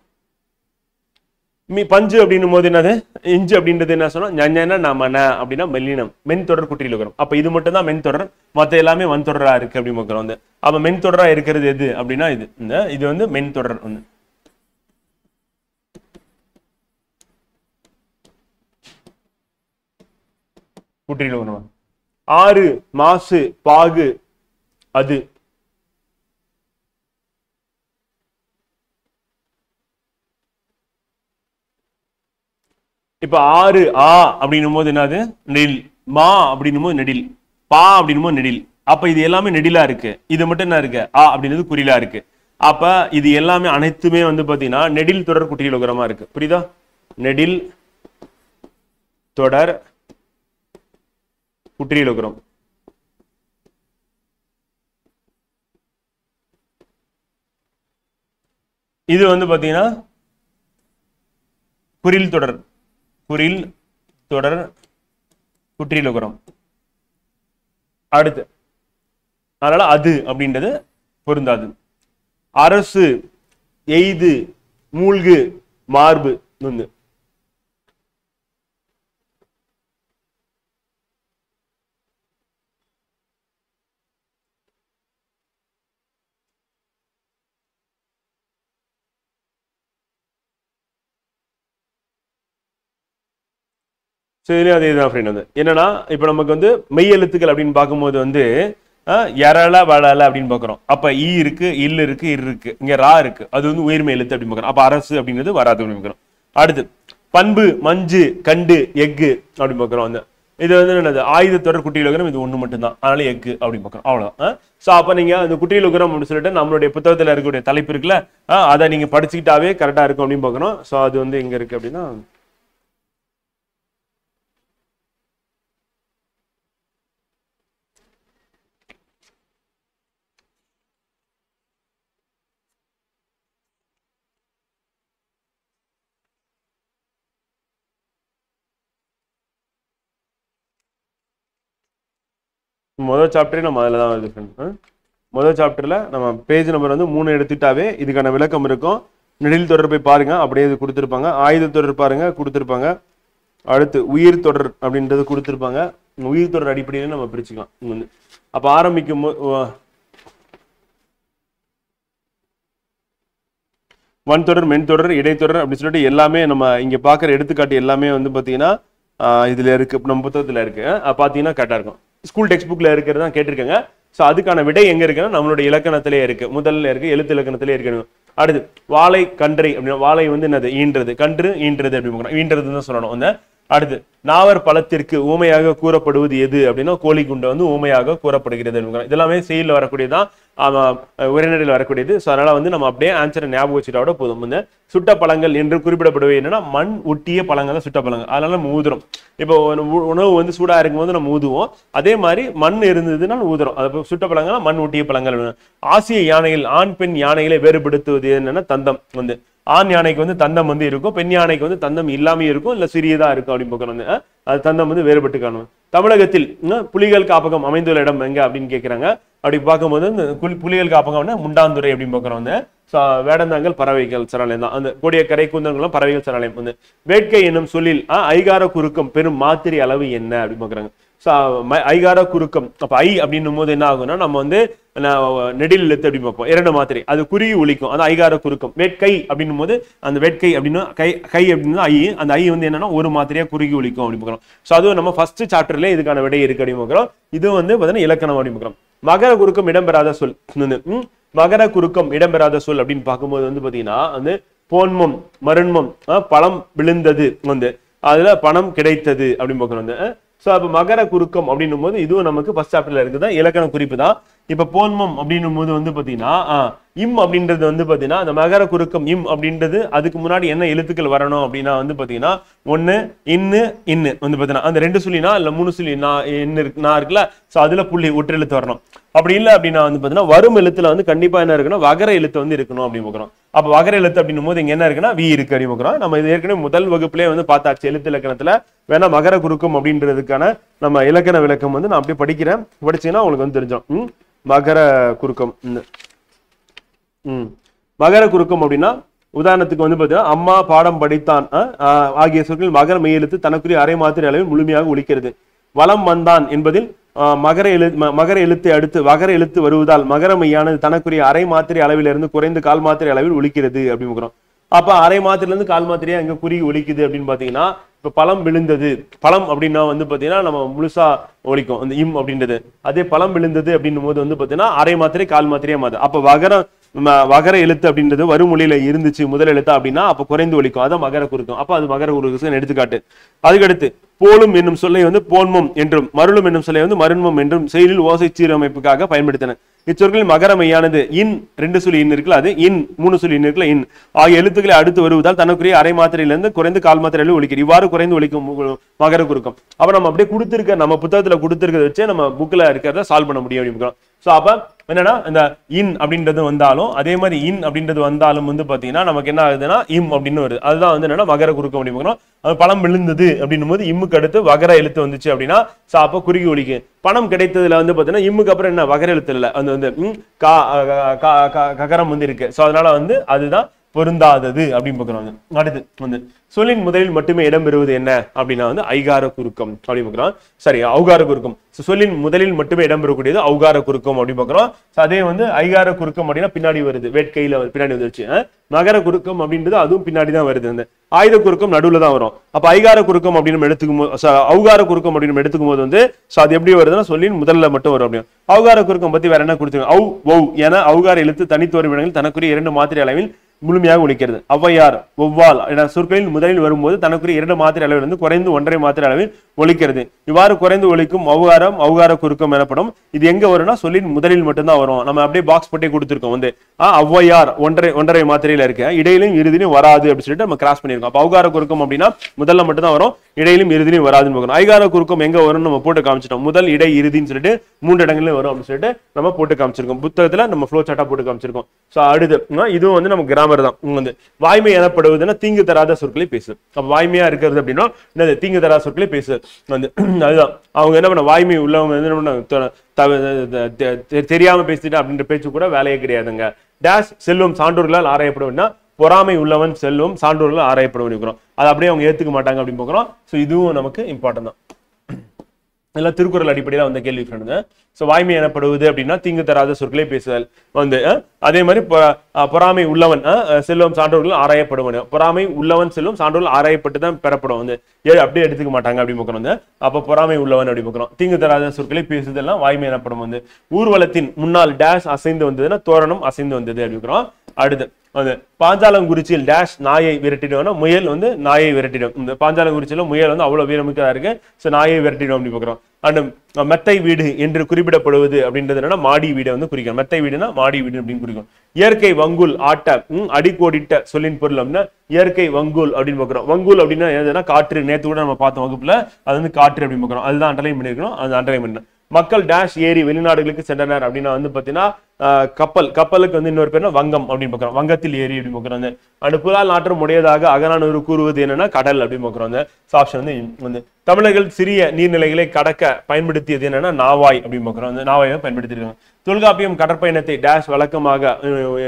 A: பஞ்சு அப்படின்னும் போது என்னது? இஞ்சு அப்படின்றது என்ன சொன்னா நமன அப்படின்னா மெல்லினம், மென் தொடர் குற்றியலுகரம். அப்ப இது மட்டும் தான் மென் தொடர், மத்த எல்லாமே வன் தொடரா இருக்கு அப்படின்னு பார்க்கிறோம் வந்து. அப்ப மென் தொடரா இருக்கிறது எது அப்படின்னா இது வந்து மென் தொடர் ஒண்ணு. குற்றியலுகரம். ஆறு, மாசு, பாகு, அது. இப்ப ஆறு ஆ அப்படின்னும் போது என்னது? நெடில். மா அப்படின்னும் போது நெடில், பா அப்படின்னும் போது நெடில். அப்ப இது எல்லாமே நெடிலா இருக்கு, இது மட்டும் என்ன இருக்கு? ஆ அப்படின்றது குறிலா இருக்கு. அப்ப இது எல்லாமே அனைத்துமே வந்து பாத்தீங்கன்னா நெடில் தொடர் குற்றியலுகரமா இருக்கு. புரியுதா? நெடில் தொடர் குற்றியலுகரம். இது வந்து பாத்தீங்கன்னா குறில் தொடர், குறில் தொடர் குற்றியலுகரம். அடுத்து அதனால அது அப்படின்றது பொருந்தாது. அரசு, எய்து, மூழ்கு, மார்பு வந்து இதுலயும் அதே தான் ஃப்ரெண்ட். வந்து என்னன்னா இப்ப நமக்கு வந்து மெய் எழுத்துக்கள் அப்படின்னு பார்க்கும்போது வந்து எரள வளல அப்படின்னு பாக்குறோம். அப்ப ஈ இருக்கு, இல் இருக்கு, இரு இருக்கு, இங்க ரா இருக்கு, அது வந்து உயிர்மை எழுத்து அப்படின்னு பாக்குறோம். அப்ப அரசு அப்படின்றது வராது அப்படின்னு பாக்குறோம். அடுத்து பண்பு, மஞ்சு, கண்டு, எஃகு அப்படின்னு பாக்குறோம். வந்து இது வந்து என்னது? ஆயுத தொடர் குற்றியலுகரம். இது ஒண்ணு மட்டும் தான், அதனால எஃகு அப்படின்னு பாக்குறோம். அவ்வளவுதான். சோ அப்ப நீங்க அந்த குற்றியலுகரம் அப்படின்னு சொல்லிட்டு நம்மளுடைய புத்தகத்துல இருக்கக்கூடிய தலைப்பு இருக்குல்ல, அதை நீங்க படிச்சுக்கிட்டாவே கரெக்டா இருக்கும் அப்படின்னு பாக்குறோம். சோ அது வந்து எங்க இருக்கு அப்படின்னா முதல் சாப்டரே நம்ம அதில் தான் வருது ஃப்ரெண்ட். முதல் சாப்டர்ல நம்ம பேஜ் நம்பர் வந்து 3 எடுத்துட்டாவே இதுக்கான விளக்கம் இருக்கும். நெடில் தொடர் போய் பாருங்க, அப்படியே இது கொடுத்துருப்பாங்க. ஆயுத தொடர் பாருங்க, கொடுத்துருப்பாங்க. அடுத்து உயிர் தொடர் அப்படின்றது கொடுத்துருப்பாங்க. உயிர் தொடர் அடிப்படையில நம்ம பிரிச்சுக்கலாம். வந்து அப்ப ஆரம்பிக்கும் வன் தொடர், மென் தொடர், இடைத்தொடர் அப்படின்னு சொல்லிட்டு எல்லாமே நம்ம இங்க பாக்குற எடுத்துக்காட்டு எல்லாமே வந்து பாத்தீங்கன்னா இதுல இருக்கு, நம்ம புத்தகத்துல இருக்கு. பாத்தீங்கன்னா கரெக்டா இருக்கும். ஸ்கூல் டெக்ஸ்ட் புக்ல இருக்கிறது தான் கேட்டிருக்காங்க. ஸோ அதுக்கான விடை எங்க இருக்குன்னா நம்மளுடைய இலக்கணத்திலே இருக்கு, முதல்ல இருக்கு, எழுத்து இலக்கணத்திலே இருக்கணும். அடுத்து வாழை, கன்றை அப்படின்னா வாழை வந்து என்னது? ஈன்றது, கன்று ஈன்றது அப்படின்னு ஈன்றது தான் சொல்லணும். அந்த அடுத்து நாவர் பழத்திற்கு ஊமையாக கூறப்படுவது எது அப்படின்னா கோழி குண்டை வந்து ஊமையாக கூறப்படுகிறது. இதெல்லாமே செயலில் வரக்கூடியதான், உரைநடையில் வரக்கூடியது. ஸோ அதனால வந்து நம்ம அப்படியே ஆன்சரை ஞாபகம் வச்சுட்டோட போதும். வந்து சுட்ட பழங்கள் என்று குறிப்பிடப்படுவது என்னன்னா மண் ஒட்டிய பழங்கள் தான் சுட்ட பழங்கள். அதனால நம்ம ஊதுறோம். இப்போ உணவு வந்து சூடா இருக்கும்போது நம்ம ஊதுவோம். அதே மாதிரி மண் இருந்ததுன்னா ஊதுறோம். அது சுட்ட பழங்கள் மண் ஒட்டிய பழங்கள். ஆசிய யானைகள் ஆண் பெண் யானைகளை வேறுபடுத்துவது என்னன்னா தந்தம். வந்து ஆண் யானைக்கு வந்து தந்தம் வந்து இருக்கும், பெண் யானைக்கு வந்து தந்தம் இல்லாம இருக்கும், இல்ல சிறியதா இருக்கும் அப்படின்னு பார்க்கணும். அது தந்தம் வந்து வேறுபட்டு காணும். தமிழகத்தில் புலிகள் காப்பகம் அமைந்துள்ள இடம் எங்க அப்படின்னு கேட்கிறாங்க. அப்படி பார்க்கும்போது இந்த புலிகள் காப்பகம்னா முண்டாந்துறை அப்படின்னு பார்க்குறோம். வந்து வேடந்தாங்கல் பறவைகள் சரணாலயம் தான். அந்த கோடியக்கரை கூந்தங்குளம் பறவைகள் சரணாலயம். வந்து வேட்கை என்னும் சொல்லில் ஐகார குறுக்கம் பெரும் மாத்திரை அளவு என்ன அப்படின்னு பார்க்குறாங்க. ஐகார குறுக்கம். அப்ப ஐ அப்படின்னும் போது என்ன ஆகும்னா நம்ம வந்து நெடில் எழுத்து அப்படின்னு பார்ப்போம். 2 மாத்திரை அது குறுகி ஒலிக்கும், அது ஐகார குறுக்கம். வேட்கை அப்படின்னும் போது அந்த வேட்கை அப்படின்னா கை அப்படின்னு ஐ, அந்த ஐ வந்து என்னன்னா ஒரு மாத்திரையா குறுகி ஒலிக்கும் அப்படின்னு பார்க்கிறோம். ஸோ அதுவும் நம்ம ஃபர்ஸ்ட் சாப்டர்ல இதுக்கான விடை இருக்கு அப்படின்னு பார்க்கிறோம். இது வந்து பார்த்தீங்கன்னா இலக்கணம் அப்படின்னு பார்க்கிறோம். மகர குறுக்கம் இடம்பெறாத சொல். மகர குறுக்கம் இடம்பெறாத சொல் அப்படின்னு பார்க்கும்போது வந்து பாத்தீங்கன்னா வந்து போன்மம் மருண்மம் பழம் விழுந்தது, வந்து அதுல பணம் கிடைத்தது அப்படின்னு பார்க்கிறோம். வந்து ஸோ அப்போ மகர குறுக்கம் அப்படின்னும் போது இதுவும் நமக்கு ஃபர்ஸ்ட் சாப்டர்ல இருக்குதா, இலக்கண குறிப்பு தான். இப்ப போன்மம் அப்படின்னும் போது வந்து பாத்தீங்கன்னா இம் அப்படின்றது வந்து பாத்தீங்கன்னா அந்த மகர குறுக்கம் இம் அப்படின்றது அதுக்கு முன்னாடி என்ன எழுத்துக்கள் வரணும் அப்படின்னா வந்து பாத்தீங்கன்னா 1 இன்னு இன்னு வந்து பாத்தீங்கன்னா அந்த 2 சொல்லினா இல்ல 3 சொல்லி நான் இருக்குல்ல, ஸோ அதுல புள்ளி ஒற்று எழுத்து வரணும். அப்படி இல்லை அப்படின்னா வந்து பாத்தீங்கன்னா வரும் எழுத்துல வந்து கண்டிப்பா என்ன இருக்குன்னா வகர எழுத்து வந்து இருக்கணும் அப்படின்னு பார்க்கிறோம். அப்ப வகர எழுத்து அப்படின்னும் போது இங்க என்ன இருக்குன்னா வி இருக்கு அப்படின்னு பார்க்கிறோம். நம்ம இது ஏற்கனவே முதல் வகுப்புலேயே வந்து பார்த்தாச்சு எழுத்து இலக்கணத்துல. வேணா மகர குறுக்கம் அப்படின்றதுக்கான நம்ம இலக்கண விளக்கம் வந்து நான் அப்படியே படிக்கிறேன், படிச்சீங்கன்னா உங்களுக்கு வந்து தெரிஞ்சிடும். மகர குறுக்கம். மகர குறுக்கம் அப்படின்னா உதாரணத்துக்கு வந்து பாத்தீங்கன்னா அம்மா பாடம் படித்தான் ஆகிய சொற்கள் மகர மெய் எழுத்து தனக்குரிய அரை மாத்திரை அளவில் முழுமையாக ஒலிக்கிறது. வலம் வந்தான் என்பதில் மகர எழுத்தை அடுத்து வகர எழுத்து வருவதால் மகர மெய்யானது தனக்குரிய அரை மாத்திரை அளவிலிருந்து குறைந்து கால் மாத்திரை அளவில் ஒலிக்கிறது அப்படின்னு. அப்ப அரை மாத்திரைல இருந்து கால் மாத்திரையா எங்க குறுகி ஒலிக்குது அப்படின்னு பாத்தீங்கன்னா இப்ப பழம் விழுந்தது. பழம் அப்படின்னா வந்து பாத்தீங்கன்னா நம்ம முழுசா ஒலிக்கும் அந்த இம் அப்படின்றது. அதே பழம் விழுந்தது அப்படின்னும் போது வந்து பாத்தீங்கன்னா அரை மாத்திரை கால் மாத்திரையா மாது. அப்ப வகர எழுத்து அப்படின்றது வருமொழியில இருந்துச்சு முதல் எழுத்தா அப்படின்னா அப்ப குறைந்து ஒலிக்கும், அதான் மகர குறுக்கம். அப்ப அது மகர குறுக்கம் எடுத்துக்காட்டு. அதுக்கடுத்து போலும் என்னும் சொல்லை வந்து போன்மம் என்றும் மருளும் என்னும் சொல்லை வந்து மருண்மம் என்றும் செயலில் ஓசை சீரமைப்புக்காக பயன்படுத்தின. இச்சொற்களில் மகர மெய்யானது இன் 2 சொல்லி இன் இருக்குல்ல, அது இன் 3 சொல்லி இன் இருக்குல்ல, இன் ஆகிய எழுத்துக்களை அடுத்து வருவதால் தனக்குரிய அரை மாத்திரையிலிருந்து குறைந்து கால் மாத்திரையில ஒலிக்கிறது. இவ்வாறு குறைந்து ஒலிக்கும் மகர குறுக்கம். அப்ப நம்ம அப்படியே கொடுத்திருக்க நம்ம புத்தகத்துல கொடுத்திருக்கிறத வச்சு நம்ம புக்ல இருக்கிறத சால்வ் பண்ண முடியும் அப்படின்னு. சோ அப்ப என்னன்னா இந்த இன் அப்படின்றது வந்தாலும் அதே மாதிரி இன் அப்படின்றது வந்தாலும் வந்து பாத்தீங்கன்னா நமக்கு என்ன ஆகுதுன்னா இம் அப்படின்னு வருது. அதுதான் வந்து என்னன்னா மகர குறுக்கம் அப்படின்னு. அது பழம் விழுந்தது அப்படின்னும் போது இம்முக்கு அடுத்து வகர எழுத்து வந்துச்சு அப்படின்னா அப்ப குறுகி ஒலிக்கு. பணம் கிடைத்ததுல வந்து பாத்தீங்கன்னா இம்முக்கு அப்புறம் என்ன வகர எழுத்து இல்ல, அது வந்து ககரம் வந்து இருக்கு. சோ அதனால வந்து அதுதான் பொருந்தாதது அப்படின்னு பார்க்குறாங்க. அடுத்து வந்து சொல்லின் முதலில் மட்டுமே இடம்பெறுவது என்ன அப்படின்னா வந்து ஐகார குறுக்கம் அப்படின்னு பார்க்குறோம். சரி, ஔகார குறுக்கம். சொல்லின் முதலில் மட்டுமே இடம்பெறக்கூடியது ஔகார குறுக்கம் அப்படின்னு பார்க்குறோம். அதே வந்து ஐகார குறுக்கம் அப்படின்னா பின்னாடி வருது, வேட்கையில பின்னாடி வந்துருச்சு. மகர குறுக்கம் அப்படின்றது அதுவும் பின்னாடி தான் வருது. அந்த ஆயுத குறுக்கம் நடுவுல தான் வரும். அப்ப ஐகார குறுக்கம் அப்படின்னு எடுத்துக்கும் போது ஔகார குறுக்கம் அப்படின்னு எடுத்துக்கும் போது வந்து அது எப்படி வருதுன்னா சொல்லின் முதல்ல மட்டும் வரும் அப்படின்னு. ஔகார குறுக்கம் பத்தி வேற என்ன கொடுத்துருங்க, என ஔகார எழுத்து தனித்தோர் விடங்கள் தனக்குரிய 2 மாத்திரை அளவில் முழுமையாக ஒலிக்கிறது. ஔவையார் ஒவ்வால் என சொற்களில் முதலில் வரும்போது தனக்குரிய 2 மாத்திரை அளவிலிருந்து குறைந்து 1.5 மாத்திரை அளவில் ஒலிக்கிறது. இவ்வாறு குறைந்து ஒலிக்கும் ஔகார குறுக்கம் எனப்படும். இது எங்க வரும்னா சொல்லின் முதலில் மட்டும்தான் வரும். நம்ம அப்படியே பாக்ஸ் போட்டே கொடுத்துருக்கோம். வந்து ஔவையார் 1.5 மாத்திரையில இருக்கு, இடையிலும் இறுதியும் வராது அப்படின்னு சொல்லிட்டு நம்ம கிராஸ் பண்ணிருக்கோம். அப்ப ஔகார குறுக்கம் அப்படின்னா முதல்ல மட்டும் தான் வரும், இடையிலும் இறுதியும் வராதுன்னு பார்க்கணும். ஐகார குறுக்கம் எங்க வரும்னு நம்ம போட்டு காமிச்சிட்டோம். முதல் இடை இறுதின்னு சொல்லிட்டு 3 இடங்களிலும் வரும் அப்படின்னு சொல்லிட்டு நம்ம போட்டு காமிச்சிருக்கோம். புத்தகத்துல நம்ம ஃப்ளோ சார்ட்டா போட்டு காமிச்சிருக்கோம். சோ அடுத்து இதுவும் வந்து நம்ம கிராமர் தான். வந்து வாய்மை எனப்படுவதுன்னா தீங்கு தராத சொற்களை பேசு. அப்ப வாய்மையா இருக்கிறது அப்படின்னா என்னது, தீங்கு தராத சொற்களை பேசு. வந்து அதுதான் அவங்க என்ன பண்ண, வாய்மை உள்ளவங்க என்ன பண்ண தெரியாம பேசிட்டா அப்படின்ற பேச்சு கூட வேலையே கிடையாதுங்க. டேஷ் செல்வம் சான்றோர்களால் ஆராயப்படுவதுன்னா பொறாமை உள்ளவன் செல்வம் சான்றோர்களால் ஆராயப்படுவோம். அதை அப்படியே அவங்க ஏத்துக்க மாட்டாங்க அப்படின்னு பார்க்கிறோம். ஸோ இதுவும் நமக்கு இம்பார்ட்டன் தான். எல்லாம் திருக்குறள் அடிப்படையில் வந்த கேள்வி ஃப்ரெண்டுங்க. ஸோ வாய்மை எனப்படுவது அப்படின்னா தீங்கு தராத சொற்களை பேசுதல். வந்து அதே மாதிரி பொறாமை உள்ளவன் செல்வம் சான்றோர்கள் ஆராயப்படுவன். பொறாமை உள்ளவன் செல்வம் சான்றோர்கள் ஆராயப்பட்டு தான் பெறப்படும். வந்து அப்படியே எடுத்துக்க மாட்டாங்க அப்படி பார்க்கணும். வந்து அப்போ பொறாமை உள்ளவன் அப்படி பார்க்கணும். தீங்கு தராத சொற்களை பேசுதல்லாம் வாய்மை எனப்படும். வந்து ஊர்வலத்தின் முன்னால் டேஷ் அசைந்து வந்ததுன்னா தோரணம் அசைந்து வந்தது அப்படி பார்க்கிறோம். அடுத்து வந்து பாஞ்சாலங்குறிச்சியில் டேஷ் நாயை விரட்டிடுவோம்னா முயல் வந்து நாயை விரட்டிடும். இந்த பாஞ்சாலங்குறிச்சியில முயல் வந்து அவ்வளவு வீரமிக்கதா இருக்கு. ஸோ நாயை விரட்டிடும் அப்படின்னு பார்க்குறோம். அண்ட் மெத்தை வீடு என்று குறிப்பிடப்படுவது அப்படின்றது என்னன்னா மாடி வீடை வந்து குறிக்கும். மெத்தை வீடுனா மாடி வீடு அப்படின்னு குறிக்கும். இயற்கை வங்குல் ஆட்ட அடிக்கோடிட்ட சொல்லின் பொருள் அப்படின்னா இயற்கை வங்குல் அப்படின்னு பார்க்குறோம். வங்குல் அப்படின்னா எதுனா காற்று. நேற்று கூட நம்ம பார்த்தோம் வகுப்புல, அது வந்து காற்று அப்படின்னு பார்க்குறோம். அதுதான் அண்டர்லைன் பண்ணியிருக்கணும். அது அண்டர்லைன் பண்ண மக்கள் டேஷ் ஏரி வெளிநாடுகளுக்கு சென்றனர் அப்படின்னா வந்து பார்த்தீங்கன்னா கப்பலுக்கு வந்து இன்னொரு பேர் வங்கம் அப்படின்னு பார்க்குறோம். வங்கத்தில் ஏரி அப்படின்னு பார்க்குறோம். அந்த புலால் நாற்றம் உடையதாக அகநானூறு கூறுவது என்னன்னா கடல் அப்படின்னு பார்க்குறோம். ஆப்ஷன் வந்து தமிழர்கள் சிறிய நீர்நிலைகளை கடக்க பயன்படுத்தியது என்னன்னா நாவாய் அப்படின்னு பார்க்குறோம். அந்த நாவாயை பயன்படுத்தியிருக்காங்க. தொல்காப்பியம் கடற்பயணத்தை டேஷ் வழக்கமாக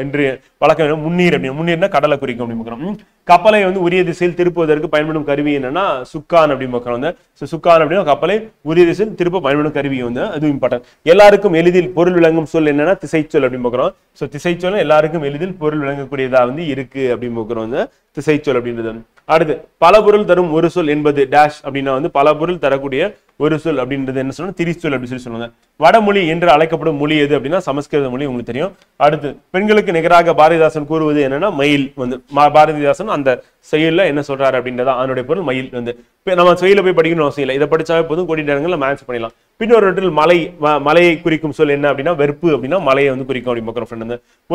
A: என்று வழக்கம் முன்னீர் அப்படின்னு முன்னீர்னா கடலை குறிக்கும் அப்படின்னு பார்க்குறோம். கப்பலை வந்து உரிய திசையில் திருப்புவதற்கு பயன்படும் கருவி என்னன்னா சுக்கான் அப்படின்னு பார்க்குறோம். சுக்கான் அப்படின்னா கப்பலை உரிய திசையில் திருப்ப பயன்படும் கருவி வந்து அது இம்பார்ட்டன்ட். எல்லாருக்கும் எளிதில் பொருள் விளங்கும் சொல் என்னன்னா திசைச்சொல் அப்படின்னு பார்க்குறோம். ஸோ திசைச்சொல் எல்லாருக்கும் எளிதில் பொருள் விளங்கக்கூடியதா வந்து இருக்கு அப்படின்னு பார்க்குறோம். திசைச்சொல் அப்படின்றது. அடுத்து பல பொருள் தரும் ஒரு சொல் என்பது டேஷ் அப்படின்னா வந்து பல பொருள் தரக்கூடிய ஒரு சொல் அப்படின்றது என்ன சொல்லணும் திரிச்சொல் அப்படின்னு சொல்லி சொல்லுவாங்க. வடமொழி என்று அழைக்கப்படும் மொழி எது அப்படின்னா சமஸ்கிருத மொழி உங்களுக்கு தெரியும். அடுத்து பெண்களுக்கு நிகராக பாரதிதாசன் கூறுவது என்னன்னா மயில் வந்து பாரதிதாசன் அந்த செயல்ல என்ன சொல்றாரு அப்படின்றதா அதனுடைய பொருள் மயில் வந்து நம்ம செயல போய் படிக்கணும் அவசியம் இல்லை. இதை படிச்சாவே போதும் கோடி நேரங்களில் மேட்ச் பண்ணிடலாம். பின்னொரு மலையை குறிக்கும் சொல் என்ன அப்படின்னா வெறுப்பு அப்படின்னா மலையை வந்து குறிக்கும் அப்படின்னு பார்க்குறோம். ஃப்ரெண்ட்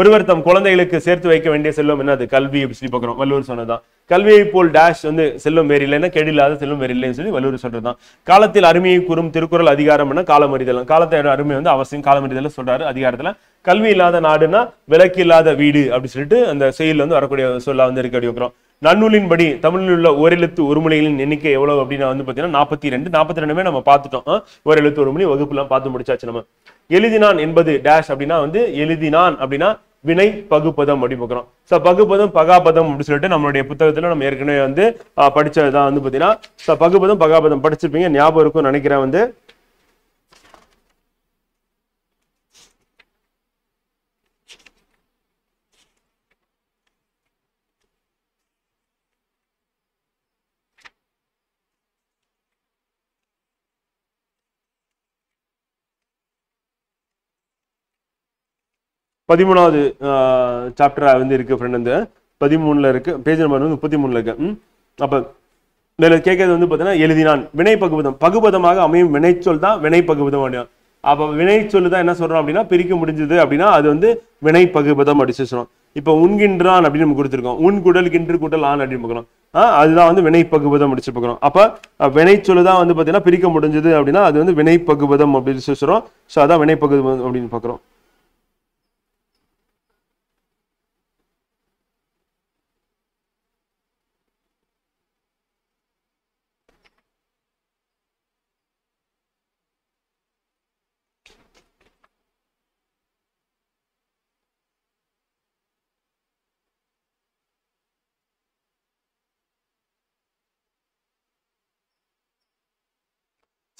A: ஒருவர் தம் குழந்தைகளுக்கு சேர்த்து வைக்க வேண்டிய செல்வம் என்ன அது கல்வி அப்படி சொல்லி பார்க்குறோம். வள்ளுவர் சொன்னதான். கல்வியை போல் டேஷ் வந்து செல்வம் வேறு இல்லைன்னா கெடில்லாத செல்வம் வேறு இல்லைன்னு சொல்லி வள்ளுவர் சொல்றதுதான். காலத்தில் அருமையை கூறும் திருக்குறள் அதிகாரம் என்ன காலமறிதல். காலத்தோட அருமை வந்து அவசியம் காலமறிதல் சொல்றாரு அதிகாரத்துல. கல்வி இல்லாத நாடுனா விலக்கு இல்லாத வீடு அப்படின்னு சொல்லிட்டு அந்த செயல் வந்து வரக்கூடிய சொல்ல வந்து இருக்கு அப்படி வைக்கிறோம். நன்னூலின்படி தமிழில் உள்ள ஓரெழுத்து ஒருமொழிகளின் எண்ணிக்கை எவ்வளவு அப்படின்னா வந்து பாத்தீங்கன்னா 42 நம்ம பார்த்துட்டோம். ஓரெழுத்து ஒருமொழி வகுப்புலாம் பார்த்து முடிச்சாச்சு நம்ம. எழுதினான் என்பது டேஷ் அப்படின்னா வந்து எழுதினான் அப்படின்னா வினை பகுப்பதம் அப்படி பார்க்கிறோம். ஸோ பகுப்பதம் பகாபதம் அப்படின்னு சொல்லிட்டு நம்மளுடைய புத்தகத்துல நம்ம ஏற்கனவே வந்து படிச்சதுதான் வந்து பாத்தீங்கன்னா பகுப்பதம் பகாபதம் படிச்சிருப்பீங்க, ஞாபகம் இருக்கும் நினைக்கிறேன் வந்து. பதிமூணாவது சாப்டரா வந்து இருக்கு ஃப்ரெண்ட். வந்து 13ல இருக்கு, பேஜ் நம்பர் வந்து 33ல இருக்கு. அப்ப இதுல கேட்கறது வந்து பாத்தீங்கன்னா எழுதினான் வினை பகுபதம். பகுபதமாக அமையும் வினைச்சொல் தான் வினை பகுபதம். அப்ப வினைச்சொல் தான் என்ன சொல்றோம் அப்படின்னா பிரிக்க முடிஞ்சது அப்படின்னா அது வந்து வினை பகுபதம் அப்படி சொல்றோம். இப்ப உண்கின்றான் அப்படின்னு நம்ம கொடுத்துருக்கோம். உன் குடல் கின்று குடல் ஆண் அப்படின்னு பார்க்கணும். அதுதான் வந்து வினை பகுபதம் முடிச்சு பார்க்கணும். அப்ப வினைச்சொல் தான் வந்து பாத்தீங்கன்னா பிரிக்க முடிஞ்சது அப்படின்னா அது வந்து வினை பகுபதம் அப்படின்னு சொல்றோம். ஸோ அதான் வினை பகுபதம் அப்படின்னு பாக்குறோம்.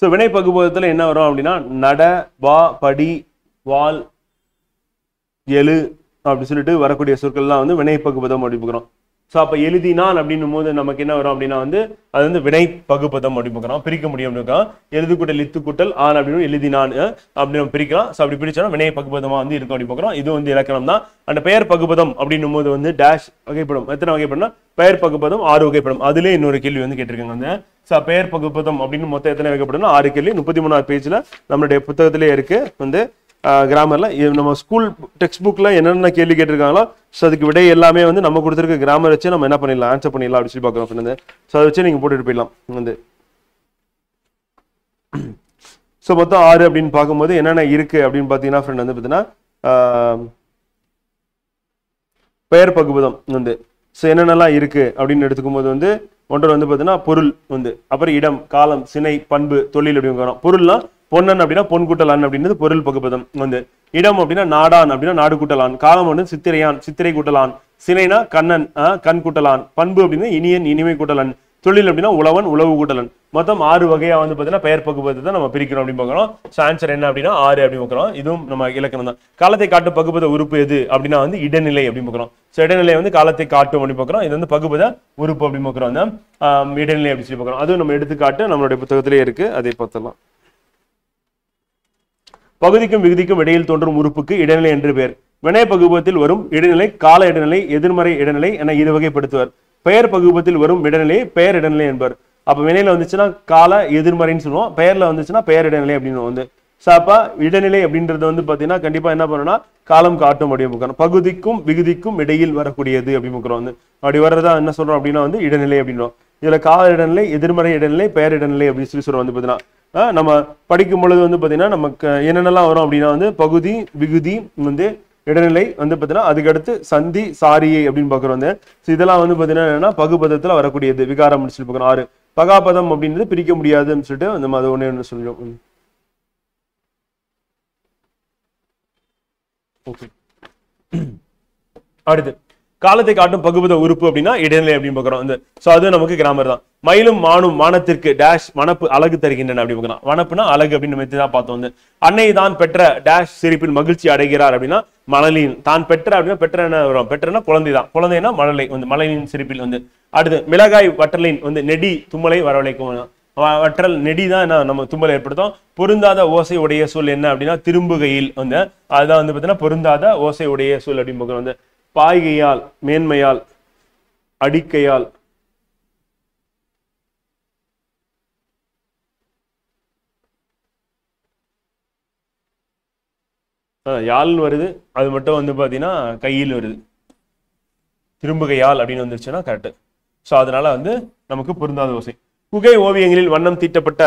A: ஸோ வினை பகுபதத்தில் என்ன வரும் அப்படின்னா நட வா படி வால் எழு அப்படி சொல்லிட்டு வரக்கூடிய சொற்கள்லாம் வந்து வினை பகுபதம் அப்படி பார்க்குறோம். ஸோ அப்போ எழுதினான் அப்படின்னும் போது நமக்கு என்ன வரும் அப்படின்னா வந்து அது வந்து வினை பகுபதம் அப்படி பார்க்குறோம். பிரிக்க முடியும் அப்படின்னு எழுது கூட்டல் இத்து கூட்டல் ஆன் அப்படின்னு எழுதினான் அப்படி நம்ம பிரிக்கலாம். ஸோ அப்படி பிரிச்சோம்னா வினை பகுபதமாக வந்து இருக்கும் அப்படி பார்க்குறோம். இது வந்து இலக்கணம் தான். அந்த பெயர் பகுபதம் அப்படின்னும் போது வந்து டேஷ் வகைப்படும். எத்தனை வகைப்படும்னா பெயர் பகுபதம் 6 வகைப்படும். அதுலேயே இன்னொரு கேள்வி வந்து கேட்டிருக்காங்க வந்து. ஸோ பெயர் பகுபதம் அப்படின்னு மொத்தம் எத்தனை வகைப்படும்னா 6 கேள்வி 33வது பேஜ்ல நம்மளுடைய புத்தகத்திலே இருக்கு வந்து கிராமர்ல. நம்ம ஸ்கூல் டெக்ஸ்ட் புக்ல என்னென்ன கேள்வி கேட்டிருக்காங்களோ ஸோ அதுக்கு விடை எல்லாமே வந்து நம்ம கொடுத்துருக்க கிராமர் வச்சு நம்ம என்ன பண்ணிடலாம் ஆன்சர் பண்ணிடலாம் அப்படின்னு சொல்லி பார்க்குறோம். ஸோ அதை வச்சு நீங்க போட்டுட்டு போயிடலாம் வந்து. ஸோ மொத்தம் 6 அப்படின்னு பார்க்கும்போது என்னென்ன இருக்கு அப்படின்னு பார்த்தீங்கன்னா ஃப்ரெண்ட் வந்து பார்த்தீங்கன்னா பெயர் பகுபதம் வந்து ஸோ என்னென்னலாம் இருக்கு அப்படின்னு எடுத்துக்கும் போது வந்து ஒன்று வந்து பார்த்தீங்கன்னா பொருள் வந்து, அப்புறம் இடம் காலம் சினை பண்பு தொழில் அப்படின்னு வரும். பொருள்னா பொன்னன் அப்படின்னா பொன் கூட்டலான் அப்படின்றது பொருள் பகுபதம் வந்து. இடம் அப்படின்னா நாடான் அப்படின்னா நாடு கூட்டலான். காலம் வந்து சித்திரையான் சித்திரை கூட்டலான். சினைனா கண்ணன் கண் கூட்டலான். பண்பு அப்படின்னா இனியன் இனிமை கூட்டலான். தொழில் அப்படின்னா உழவன் உழவு கூட்டலன். மொத்தம் 6 வகையா வந்து பார்த்தீங்கன்னா பெயர் பகுபதத்தை நம்ம பிரிக்கிறோம் அப்படின்னு பார்க்குறோம். ஸோ ஆன்சர் என்ன அப்படின்னா 6 அப்படின்னு பார்க்குறோம். இதுவும் நம்ம இலக்கணம் தான். காலத்தை காட்டு பகுபத உறுப்பு எது அப்படின்னா வந்து இடைநிலை அப்படின்னு பார்க்குறோம். ஸோ இடைநிலை வந்து காலத்தை காட்டும் அப்படின்னு பார்க்குறோம். இது வந்து பகுபத உறுப்பு அப்படின்னு பார்க்குறோம். இடைநிலை அப்படின்னு சொல்லி பார்க்குறோம். அதுவும் நம்ம எடுத்துக்காட்டு நம்மளுடைய புத்தகத்திலே இருக்கு, அதை பார்த்தலாம். பகுதிக்கும் விகுதிக்கும் இடையில் தோன்றும் உறுப்புக்கு இடைநிலை என்று பேர். வினை பகுபத்தில் வரும் இடைநிலை கால இடைநிலை எதிர்மறை இடைநிலை என இரு வகைப்படுத்துவர். பெயர் பகுபத்தில் வரும் இடைநிலை பெயர் இடைநிலை என்பர். அப்ப வினையில வந்துச்சுன்னா கால எதிர்மறைன்னு சொல்லுவோம், பெயர்ல வந்துச்சுன்னா பெயர் இடைநிலை அப்படின்னு வந்து. அப்ப இடைநிலை அப்படின்றது வந்து பாத்தீங்கன்னா கண்டிப்பா என்ன பண்ணணும்னா காலம் காட்டும் அப்படின்னு பகுதிக்கும் விகுதிக்கும் இடையில் வரக்கூடியது அப்படின்னு வந்து அப்படி வர்றதா என்ன சொல்றோம் அப்படின்னா வந்து இடைநிலை அப்படின்றோம். இதுல கால இடைநிலை எதிர்மறை இடைநிலை பெயர் இடைநிலை அப்படின்னு சொல்லி சொல்றோம் வந்து பாத்தீங்கன்னா நம்ம படிக்கும் பொழுது வந்து பாத்தீங்கன்னா நமக்கு என்னென்னலாம் வரும் அப்படின்னா வந்து பகுதி விகுதி வந்து இடைநிலை வந்து பாத்தீங்கன்னா அதுக்கடுத்து சந்தி சாரியை அப்படின்னு பாக்குறோம் வந்து. இதெல்லாம் வந்து பாத்தீங்கன்னா என்னன்னா பகுபதத்துல வரக்கூடியது விகாரம் சொல்லி பாக்குறோம். 6 பகாபதம் அப்படின்றது பிரிக்க முடியாதுன்னு சொல்லிட்டு நம்ம அதை ஒண்ணு சொல்லுவோம். அடுத்து காலத்தை காட்டும் பகுபத உறுப்பு அப்படின்னா இடைநிலை அப்படின்னு பாக்குறோம் வந்து. சோ அது நமக்கு கிராமர் தான். மயிலும் மானும் மானத்திற்கு டேஷ் வனப்பு அழகு தருகின்றன அப்படி பாக்கலாம். வனப்புனா அழகு அப்படின்னு நம்ம தான் பார்த்தோம் வந்து. அன்னை தான் பெற்ற டேஷ் சிரிப்பில் மகிழ்ச்சி அடைகிறார் அப்படின்னா மழலையின். தான் பெற்ற அப்படின்னா பெற்ற என்ன வரும், பெற்றனா குழந்தை தான், குழந்தைனா மழலை வந்து மழலையின் சிரிப்பில் வந்து. அடுத்து மிளகாய் வட்டலின் வந்து நெடி தும்மலை வரவழைக்கும். வற்றல் நெடி தான் என்ன நம்ம தும்பல் ஏற்படுத்தும். பொருந்தாத ஓசை உடைய சொல் என்ன அப்படின்னா திரும்புகையில் வந்து. அதுதான் வந்து பார்த்தீங்கன்னா பொருந்தாத ஓசை உடைய சொல் அப்படின்னு வந்து. பாய்கையால் மேன்மையால் அடிக்கையால் யாழ்னு வருது, அது மட்டும் வந்து பாத்தீங்கன்னா கையில் வருது. திரும்புகையால் அப்படின்னு வந்துருச்சுன்னா கரெக்ட். ஸோ அதனால வந்து நமக்கு பொருந்தாத ஓசை. குகை ஓவியங்களில் வண்ணம் தீட்டப்பட்ட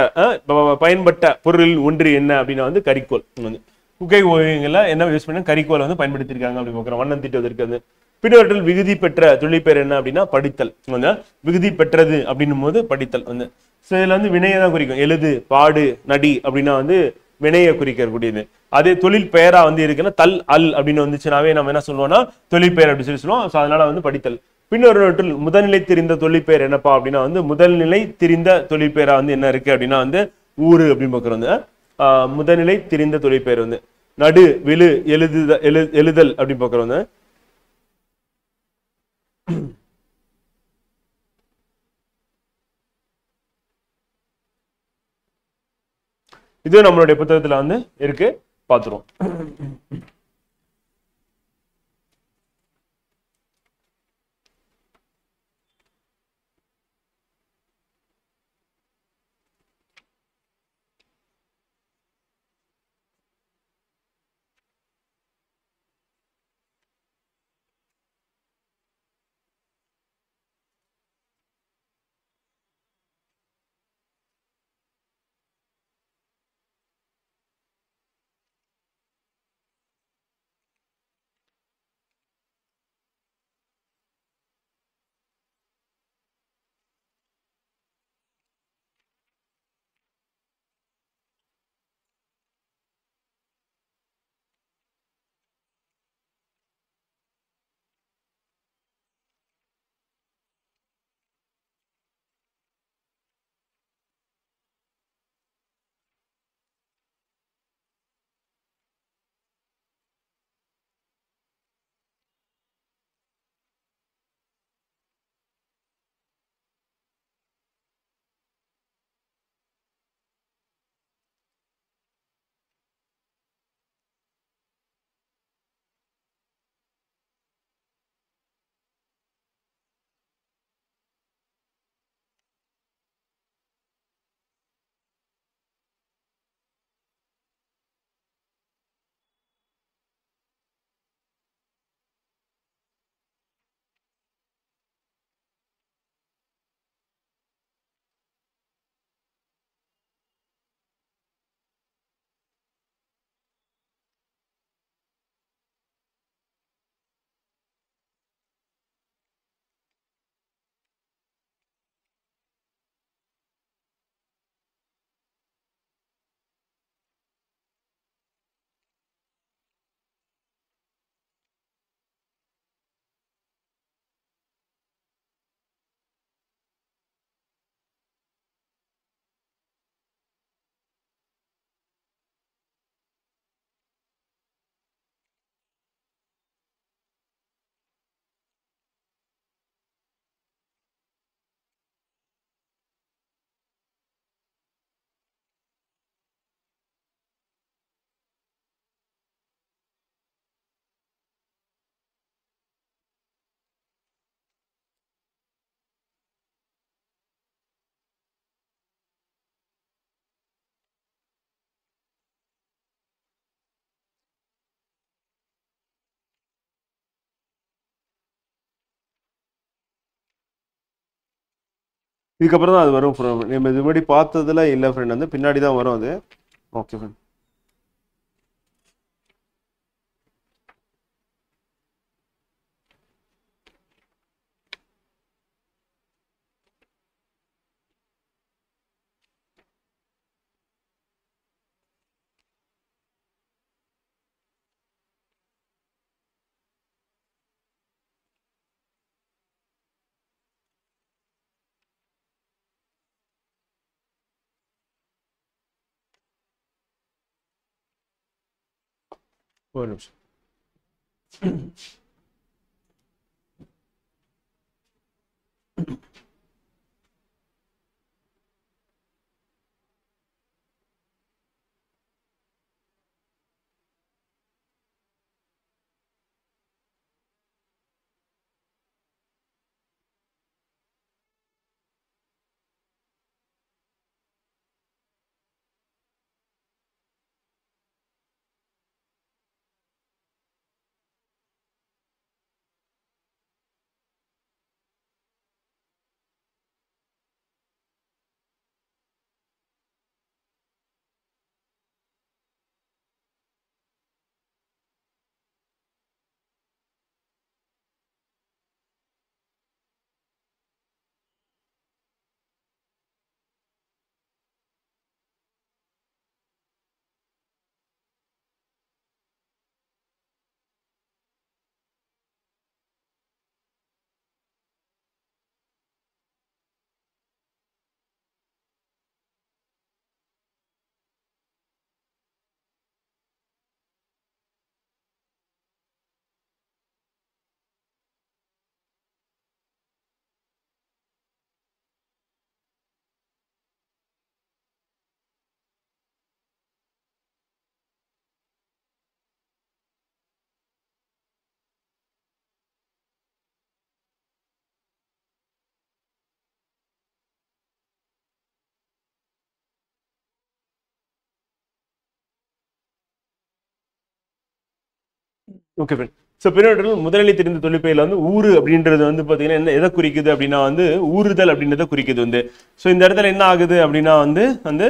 A: பயன்பட்ட பொருளில் ஒன்று என்ன அப்படின்னா வந்து கரிக்கோல் வந்து. குகை ஓவியங்கள்ல என்ன யூஸ் பண்ண கரிக்கோல் வந்து பயன்படுத்தியிருக்காங்க அப்படின்னு பார்க்குறோம் வண்ணம் தீட்டுவதற்கு வந்து. பின்னவற்றில் விகுதி பெற்ற தொழிற்பெயர் என்ன அப்படின்னா படித்தல் வந்து. விகுதி பெற்றது அப்படின்னும் போது படித்தல் வந்து. ஸோ இதுல வந்து வினையை தான் குறிக்கும். எழுது பாடு நடி அப்படின்னா வந்து வினையை குறிக்கக்கூடியது. அதே தொழில் பெயரா வந்து இருக்குன்னா தல் அல் அப்படின்னு வந்துச்சுனாவே நம்ம என்ன சொல்லுவோம்னா தொழிற்பெயர் அப்படின்னு சொல்லி சொல்லுவோம். ஸோ அதனால வந்து படித்தல். பின்னொரு முதல்நிலை தெரிந்த தொழிற்பெயர் என்னப்பா அப்படின்னா வந்து முதல்நிலை தெரிந்த தொழிற்பெயரா வந்து என்ன இருக்கு அப்படின்னா வந்து ஊரு அப்படின்னு பார்க்குறோம் வந்து. முதல்நிலை தெரிந்த தொழிற்பெயர் வந்து நடு விழு எழுதல் அப்படின்னு பார்க்குறோம் வந்து. இது நம்மளுடைய புத்தகத்துல வந்து இருக்கு, பார்த்துருவோம். இதுக்கப்புறம் தான் அது வரும் ஃப்ரெண்ட். நம்ம இது முன்னாடி பார்த்ததுல இல்லை ஃப்ரெண்ட், வந்து பின்னாடி தான் வரும் அது. Okay friend. ஒரு நிமிஷம். Okay friend. ஸோ பின்னோட்டத்தில் முதலிலை தெரிந்த தொழிற்பெயர்ல வந்து ஊறு அப்படின்றது வந்து பார்த்தீங்கன்னா என்ன எதை குறிக்குது அப்படின்னா வந்து ஊறுதல் அப்படின்றத குறிக்குது வந்து. ஸோ இந்த இடத்துல என்ன ஆகுது அப்படின்னா வந்து வந்து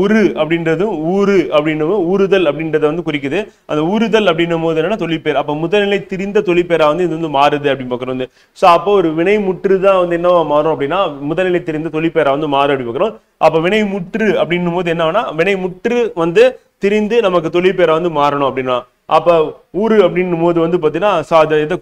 A: உரு அப்படின்றதும் ஊறு அப்படின்னும் ஊறுதல் அப்படின்றத வந்து குறிக்குது. அந்த ஊறுதல் அப்படின்னும் போது என்னன்னா தொழிற்பெயர். அப்போ முதல்நிலை திரிந்த தொழிற்பெயரா வந்து இது வந்து மாறுது அப்படின்னு பார்க்குறோம் வந்து. ஸோ அப்போ ஒரு வினை முற்று தான் வந்து என்னவா மாறும் அப்படின்னா முதல்நிலை திரிந்த தொழிற்பெயரா வந்து மாறும் அப்படின்னு பார்க்குறோம். அப்போ வினை முற்று அப்படின்னும் போது என்ன ஆகுனா வினை முற்று வந்து திரிந்து நமக்கு தொழிற்பெயரா வந்து மாறணும் அப்படின்னா அப்ப ஊரு அப்படின்னும் போது வந்து பாத்தீங்கன்னா எதை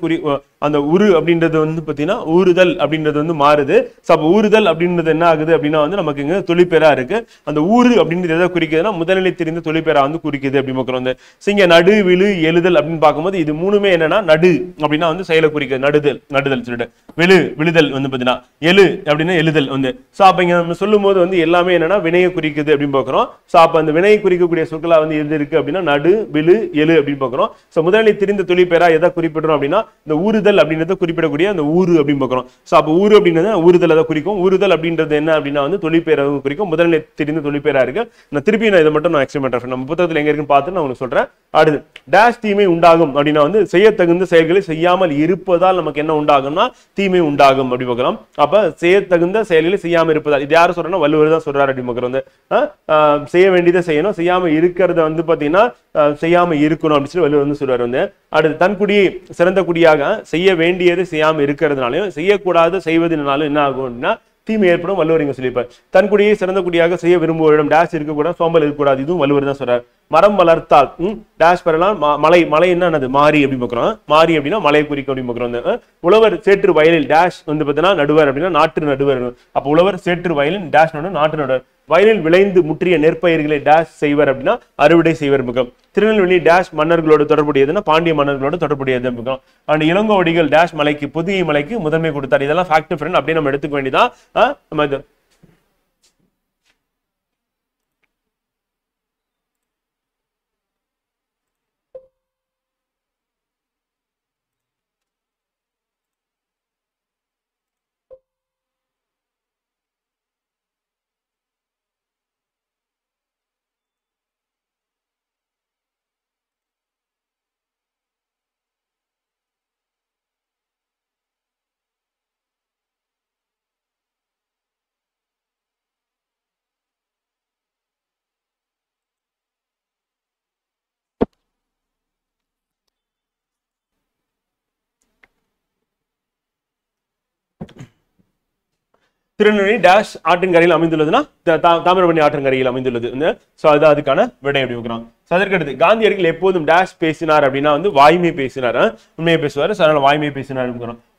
A: அந்த உரு அப்படின்றது வந்து பாத்தீங்கன்னா ஊறுதல் அப்படின்றது வந்து மாறுது. அப்ப ஊறுதல் அப்படின்றது என்ன ஆகுது அப்படின்னா வந்து நமக்கு இங்க தொழிற்பெயரா இருக்கு. அந்த ஊரு அப்படின்றது எதை குறிக்குதுன்னா முதல்நிலை தெரிந்த தொழிற்பெயரா வந்து குறிக்குது அப்படின்னு பார்க்கிறோம் வந்து. இங்க நடு விழு எழுதல் அப்படின்னு பார்க்கும்போது இது மூணுமே என்னன்னா நடு அப்படின்னா வந்து செயலை குறிக்குது. நடுதல் நடுதல் சொல்லிட்டு விழுதல் வந்து பாத்தீங்கன்னா எழு அப்படின்னா எழுதல் வந்து. சோ அப்ப இங்க நம்ம சொல்லும் போது வந்து எல்லாமே என்னன்னா வினையை குறிக்குது அப்படின்னு பார்க்கிறோம். சோ அப்ப அந்த வினையை குறிக்கக்கூடிய சொற்களா வந்து எது இருக்கு அப்படின்னா நடு விழு எழு அப்படின்னு பார்க்கிறோம். சோ முதல்நிலை தெரிந்த தொழிற்பெயரா எதை குறிப்பிடுறோம் அப்படின்னா இந்த ஊறுதல் அப்படின்றத குறிப்பிடக்கூடிய அந்த ஊரு அப்படின்னு பார்க்கிறோம். சோ அப்ப ஊரு அப்படின்றது ஊறுதல் அதை குறிக்கும். ஊறுதல் அப்படின்றது என்ன அப்படின்னா வந்து தொழிற்பெயரை குறிக்கும். முதல்நிலை தெரிந்த தொழிற்பெயரா இருக்கு. நான் திருப்பி இதை மட்டும் நான் எக்ஸ்பிளைன் பண்றேன். நம்ம புத்தகத்துல எங்க இருக்குன்னு பார்த்து நான் உங்களுக்கு சொல்றேன். அடுத்து டேஷ் தீமை உண்டாகும் அப்படின்னா வந்து செய்யத்தகுந்த செயல்களை செய்யாமல் இருப்பதால் நமக்கு என்ன உண்டாகும்னா தீமை உண்டாகும் அப்படி பார்க்கிறோம். அப்ப செய்யத்தகுந்த செயல்களை செய்யாம இருப்பதால் இது யாரும் சொல்றேன்னா வள்ளுவர் தான் சொல்றாரு அப்படி பார்க்கிறோம். செய்ய வேண்டியதை செய்யணும், செய்யாம இருக்கிறத வந்து பாத்தீங்கன்னா செய்யாம இருக்கணும் அப்படின்னு சொல்லி வள்ளுவர் வந்து சொல்றாரு வந்து. அடுத்து தன் குடியை சிறந்த குடியாக செய்ய வேண்டியதை செய்யாம இருக்கிறதுனாலையும் செய்யக்கூடாது செய்வதனாலும் என்ன ஆகும் அப்படின்னா தீமை ஏற்படும். வள்ளுவர் இங்க சொல்லியிருப்பார். தன் குடியை சிறந்த குடியாக செய்ய விரும்புவோரிடம் டேஷ் இருக்கக்கூடாது, சோம்பல் இருக்கக்கூடாது. இதுவும் வள்ளுவர் தான் சொல்றாரு. மரம் வளர்த்தால் டேஷ் பெறலாம். மலை மலை என்னது மாறி அப்படின்னு பார்க்கிறோம். மாறி அப்படின்னா மலையை குறிக்கும் அப்படின்னு பார்க்கிறோம். உழவர் சேற்று வயலில் டேஷ் வந்து பார்த்தீங்கன்னா நடுவர் அப்படின்னா நாட்டு நடுவர். அப்ப உழவர் சேற்று வயலில் டேஷ் நாட்டு நடுவர். வயலில் விளைந்து முற்றிய நெற்பயிர்களை டேஷ் செய்வர் அப்படின்னா அறுவடை செய்வர் முகம். திருநெல்வேலி டேஷ் மன்னர்களோடு தொடர்புடையதுன்னா பாண்டிய மன்னர்களோடு தொடர்புடையது முகம். அண்ட் இளங்கோவடிகள் டேஷ் மலைக்கு புதிய மலைக்கு முதன்மை கொடுத்தார். இதெல்லாம் ஃபேக்ட் ஃப்ரெண்ட் அப்படியே நம்ம எடுத்துக்க வேண்டியதான். நம்ம திருநெல்வேலி டேஷ் ஆற்றின்கரையில் அமைந்துள்ளதுன்னா தாமிரபரணி ஆற்றங்கரையில் அமைந்துள்ளது. சோ அது அதுக்கான விடை அப்படி வைக்கிறோம். அதற்கடுத்து காந்தியடிகள் எப்போதும் டேஷ் பேசினார் அப்படின்னா வந்து வாய்மை பேசினார், உண்மையை பேசுவார். அதனால வாய்மை பேசினார்.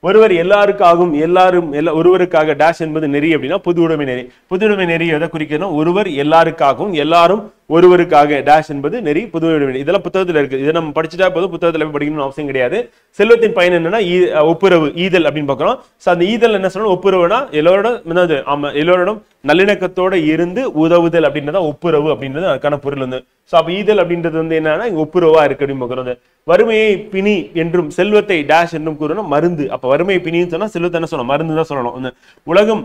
A: ஒருவர் எல்லாருக்காகவும் எல்லாரும் ஒருவருக்காக டேஷ் என்பது நெறி அப்படின்னா பொதுவுடைமை நெறி. பொதுவுடைமை நெறி எதை குறிக்கணும்? ஒருவர் எல்லாருக்காகவும் எல்லாரும் ஒருவருக்காக டேஷ் என்பது நெறி பொதுவுடைமை. இதெல்லாம் புத்தகத்துல இருக்கு. இதை நம்ம படிச்சுட்டா போதும், புத்தகத்துல போய் படிக்கணும்னு அவசியம் கிடையாது. செல்வத்தின் பயன் என்னன்னா ஒப்புரவு, ஈதல் அப்படின்னு பாக்குறோம். அந்த ஈதல் என்ன சொல்லணும்? ஒப்புரவுனா எல்லோரோடும் நல்லிணக்கத்தோட இருந்து உதவுதல் அப்படின்றத ஒப்புரவு அப்படின்றது அதுக்கான பொருள் வந்து. சோ அப்ப ஈதல் அப்படின்றது வந்து என்னன்னா ஒப்புரவா இருக்கு அப்படின்னு பாக்குறது. வறுமையை பிணி என்றும் செல்வத்தை டேஷ் என்றும் கூறணும் மருந்து. அப்ப வறுமையை பிணின்னு சொன்னா செல்வத்தை என்ன சொல்லணும்? மருந்து தான் சொல்லணும். உலகம்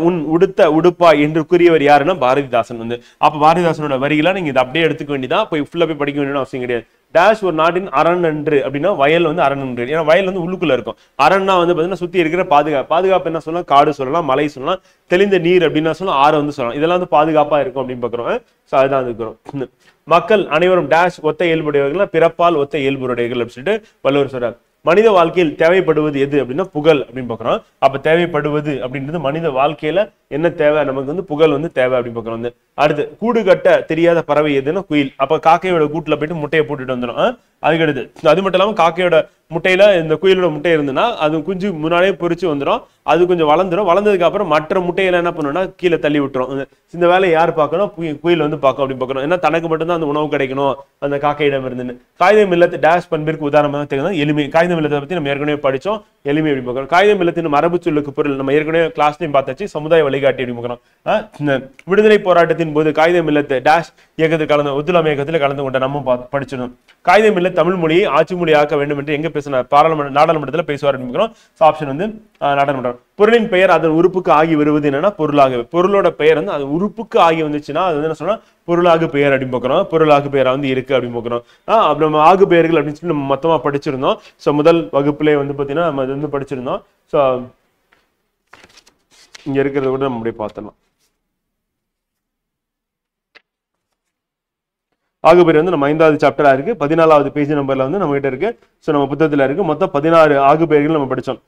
A: உன் உடுத்த உடுப்பா என்று கூறியவர் யாருன்னா பாரதிதாசன் வந்து. அப்ப பாரதிதாசனோட வரிகளா நீங்க இதை அப்படியே எடுத்துக்க வேண்டியதான், போய் ஃபுல்லா போய் படிக்க வேண்டிய அவசியம் கிடையாது. டேஷ் ஒரு நாட்டின் அரண் என்று அப்படின்னா வயல் வந்து அரண் என்று. ஏன்னா வயல் வந்து உள்ளுக்குள்ள இருக்கும். அரண்னா வந்து பாத்தீங்கன்னா சுத்தி இருக்கிற பாதுகாப்பு என்ன சொல்லலாம்? காடு சொல்லலாம், மலை சொல்லலாம், தெளிந்த நீர் அப்படின்னா சொல்லலாம், ஆறு வந்து சொல்லலாம். இதெல்லாம் வந்து பாதுகாப்பா இருக்கும் அப்படின்னு பாக்குறோம். சோ அதுதான் இருக்கிறோம். மக்கள் அனைவரும் டேஷ் ஒத்த இயல்புடையவர்கள், பிறப்பால் ஒத்த இயல்புடையவர்கள் அப்படின்னு சொல்லிட்டு வள்ளுவர் சொல்றார். மனித வாழ்க்கையில் தேவைப்படுவது எது அப்படின்னா புகழ் அப்படின்னு பாக்குறோம். அப்ப தேவைப்படுவது அப்படின்றது மனித வாழ்க்கையில என்ன தேவை? நமக்கு வந்து புகழ் வந்து தேவை அப்படின்னு பாக்குறோம் வந்து. அடுத்து கூடு கட்ட தெரியாத பறவை எதுன்னா குயில். அப்ப காக்கையோட கூட்டுல போயிட்டு முட்டையை போட்டுட்டு வந்துடும். அதுக்கடுத்து அது மட்டும் இல்லாம காக்கையோட முட்டையில இந்த குயிலோட முட்டை இருந்துன்னா அது குஞ்சு முன்னாடியே பொறிச்சு வந்துடும். அது கொஞ்சம் வளர்ந்துடும். வளர்ந்ததுக்கு அப்புறம் மற்ற முட்டையில என்ன பண்ணணும்னா கீழே தள்ளி விட்டுரும். இந்த வேலையை யார் பார்க்கணும்? குயில் வந்து பார்க்கும் அப்படின்னு பார்க்கணும். ஏன்னா தனக்கு மட்டும்தான் அந்த உணவு கிடைக்கணும் அந்த காக்கையிடம் இருந்துன்னு. காகிதம் இல்லத்து டேஷ் பண்பிற்கு உதாரணமாக தெரியும் எளிமை. காகிதம் இல்லத்தை பத்தி நம்ம ஏற்கனவே படிச்சோம். எளிமை அப்படி பார்க்கணும். காகிதம் இல்லத்தின் மரபு சொல்லுக்கு பொருள் நம்ம ஏற்கனவே கிளாஸ்லையும் பார்த்தாச்சு. சமுதாய வழிகாட்டி அப்படி பார்க்கணும். விடுதலை போராட்டத்தின் போது காகிதம் இல்லத்து டேஷ் இயக்கத்தில் கலந்து ஒத்துழைமை இயக்கத்தில் கலந்து கொண்ட நம்ம படிச்சிடணும். காகிதம் இல்ல தமிழ் மொழியை ஆட்சி மொழி ஆக்க வேண்டும் என்று எங்க பேசினார்? நாடாளுமன்றத்தில் பேசுவார். ஆப்ஷன் வந்து நாடாளுமன்றம். பொருளின் பெயர் அதன் உறுப்புக்கு ஆகி வருவது என்னன்னா பொருளாகவே. பொருளோட பெயர் வந்து அது உறுப்புக்கு ஆகி வந்துச்சுன்னா அது என்ன சொன்னா பொருளாகு பெயர் அப்படின்னு பார்க்கிறோம். பொருளாகு பெயரா வந்து இருக்கு அப்படின்னு பார்க்கிறோம். அப்படி நம்ம ஆகு பெயர்கள் அப்படின்னு சொல்லி நம்ம மொத்தமா படிச்சிருந்தோம். சோ முதல் வகுப்புல வந்து பாத்தீங்கன்னா நம்ம அது வந்து படிச்சிருந்தோம். சோ இங்க இருக்கிறத கூட நம்ம அப்படியே பார்த்தலாம். ஆகுபேர் வந்து நம்ம 5வது சாப்டரா இருக்கு. 14வது பேஜ் நம்பர்ல வந்து நம்ம கிட்ட இருக்கு. சோ நம்ம புத்தகத்துல இருக்கு. மொத்தம் 16 ஆகுபேர்கள் நம்ம படிச்சோம்.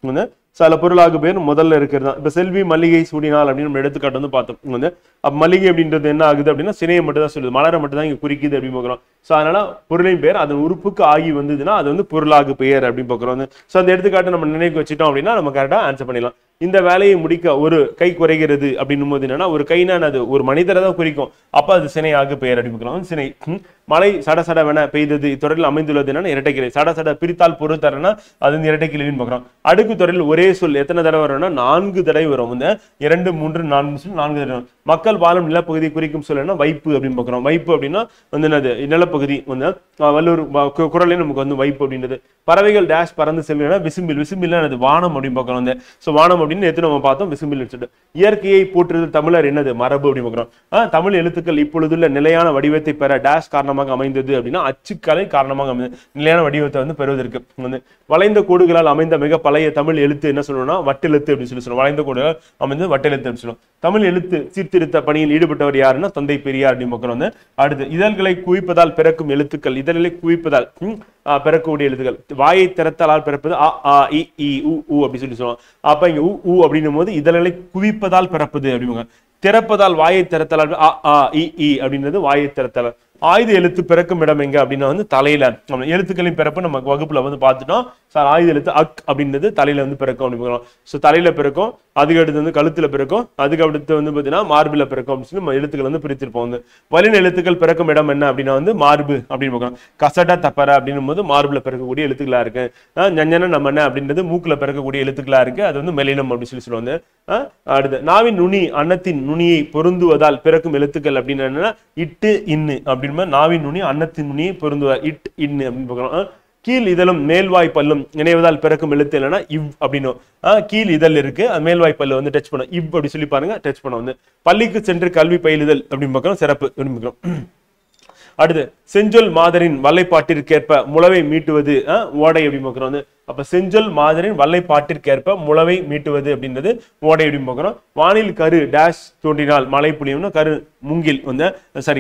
A: சில பொருளாகு பேர் முதல்ல இருக்கிறது தான். இப்ப செல்வி மல்லிகை சூடினால் அப்படின்னு நம்ம எடுத்துக்காட்டு வந்து பார்த்தோம். அப்ப மல்லிகை அப்படின்றது என்ன ஆகுது அப்படின்னா சினையை மட்டும் தான் சொல்லுது, மலரை மட்டும் தான் இங்க குறிக்குது அப்படின்னு பாக்குறோம். சோ அதனால பொருளின் பெயர் அதன் உறுப்புக்கு ஆகி வந்ததுன்னா அது வந்து பொருளாகு பெயர் அப்படின்னு பாக்குறோம். சோ அந்த எடுத்துக்காட்டு நம்ம நினைவு வச்சுட்டோம் அப்படின்னா நம்ம கரெக்டா ஆன்சர் பண்ணிடலாம். இந்த வேலையை முடிக்க ஒரு கை குறைகிறது அப்படின்னும் போது என்னன்னா ஒரு கைனா அது ஒரு மனிதரை தான் குறிக்கும். அப்ப அது சினையாகு பெயர் அப்படின்னு சினை. மழை சடசடவென பெய்தது இத்தொடரில் அமைந்துள்ளது என்னன்னா இரட்டைக்கிளை. சடசட பிரித்தால் பொருள் தரனா அது வந்து இரட்டைக்கிளைன்னு பாக்குறோம். அடுக்கு தொடரில் ஒரே சொல் எத்தனை தடவை வரும்னா 4 தடவை வரும். 2, 3, 4 சொல்லி 4 தடவை. மக்கள் வாழும் நிலப்பகுதி குறிக்கும் சொல்லுன்னா வைப்பு அப்படின்னு பாக்குறோம். வைப்பு அப்படின்னா வந்து என்னது? நிலப்பகுதி வந்து வல்லூர் குரலையும் நமக்கு வந்து வைப்பு அப்படின்றது. பறவைகள் டேஷ் பறந்து செல்லுன்னா விசும்பில். விசும்பில் அது வானம் அப்படின்னு பாக்குறோம். சோ வானம் அப்படின்னு எத்தனை நம்ம பார்த்தோம் விசும்பில் வச்சுட்டு. இயற்கையை போற்றுறது தமிழர் என்னது? மரபு அப்படின்னு பாக்குறோம். தமிழ் எழுத்துக்கள் இப்பொழுதுள்ள நிலையான வடிவத்தை பெற டேஷ் காரணமாக அமைந்தது அப்படின்னா அச்சுக்கலை காரணமாக அமைந்தது. நிலையான வடிவத்தை வந்து பெறுவதற்கு வந்து வளைந்த கோடுகளால் அமைந்த மிக பழைய தமிழ் எழுத்து என்ன சொல்லணும்னா வட்டெழுத்து அப்படின்னு சொல்லி சொல்லுவோம். வளைந்த கோடுகள் அமைந்தது வட்டெழுத்து அப்படின்னு சொல்லுவோம். தமிழ் எழுத்து சீர்திருத்த பணியில் ஈடுபட்டவர் யாருன்னா தந்தை பெரியார் அப்படின்னு பாக்குறோம். அடுத்து இதழ்களை குவிப்பதால் பிறக்கும் எழுத்துக்கள். இதழ்களை குவிப்பதால் பிறக்கக்கூடிய எழுத்துக்கள். வாயை திறத்தலால் பிறப்பது அ ஆ இ ஈ உ அப்படி சொல்லி சொல்லுவோம். அப்ப இங்க உ அப்படின்னும் போது இதழ்களை குவிப்பதால் பிறப்பது அப்படிங்க. திறப்பதால் வாயை திறத்தலால் அ ஆ இ ஈ அப்படின்றது வாயை திறத்தலால். ஆயுத எழுத்து பிறக்கும் இடம் எங்க அப்படின்னா வந்து தலையில. எழுத்துக்களின் பிறப்பு நம்ம வகுப்புல வந்து பார்த்துட்டோம். சார் ஆயுத எழுத்து அக் அப்படின்றது தலையில வந்து பிறக்கும் அப்படின்னு. ஸோ தலையில பிறக்கும், அதுக்கு அடுத்து வந்து கழுத்துல பிறக்கும், அதுக்கு அடுத்து வந்து பாத்தீங்கன்னா மார்பில பிறக்கும் அப்படின்னு சொல்லி நம்ம எழுத்துக்கள் வந்து பிரித்திருப்போம். வந்து வலின எழுத்துக்கள் பிறக்கும் இடம் என்ன அப்படின்னா வந்து மார்பு அப்படின்னு பார்க்கணும். கசட தப்பர அப்படின்னும் போது மார்புல பிறக்கக்கூடிய எழுத்துக்களா இருக்கு. ஞஞ்சன நம்மன அப்படின்றது மூக்குல பிறக்கக்கூடிய எழுத்துக்களா இருக்கு. அது வந்து மெலினம் அப்படின்னு சொல்லி சொல்லுவாங்க. அடுத்து நாவின் நுனி அன்னத்தின் நுனியை பொருந்துவதால் பிறக்கும் எழுத்துக்கள் அப்படின்னு என்னன்னா இட்டு இன்னு அப்படின்னு. நாவின் நுனி அன்னத்தின் நுனியை பொருந்துவதால் இட் இன்னு அப்படின்னு பார்க்கணும். கீழ் இதழும் மேல்வாய் பல்லும் இணைவதால் பிறக்கும் எழுத்து இல்லைன்னா இவ் அப்படின்னு. கீழ் இதழ் இருக்கு, மேல்வாய் பல்லு வந்து டச் பண்ணும். இவ் அப்படி சொல்லி பாருங்க, டச் பண்ண வந்து. பள்ளிக்கு சென்று கல்வி பயிலுதல் அப்படின்னு பார்க்கணும். சிறப்பு அப்படின்னு பார்க்கணும். அடுத்து செஞ்சொல் மாதரின் வல்லைப்பாட்டிற்கேற்ப முளவை மீட்டுவது ஓடை அப்படின்னு பார்க்குறோம் வந்து. அப்ப செஞ்சொல் மாதரின் வல்லைப்பாட்டிற்கேற்ப முளவை மீட்டுவது அப்படின்றது ஓடை அப்படின்னு பார்க்குறோம். வானில் கரு டேஷ் தோன்றினால் மழை பொழியும்னா கரு முகில் வந்து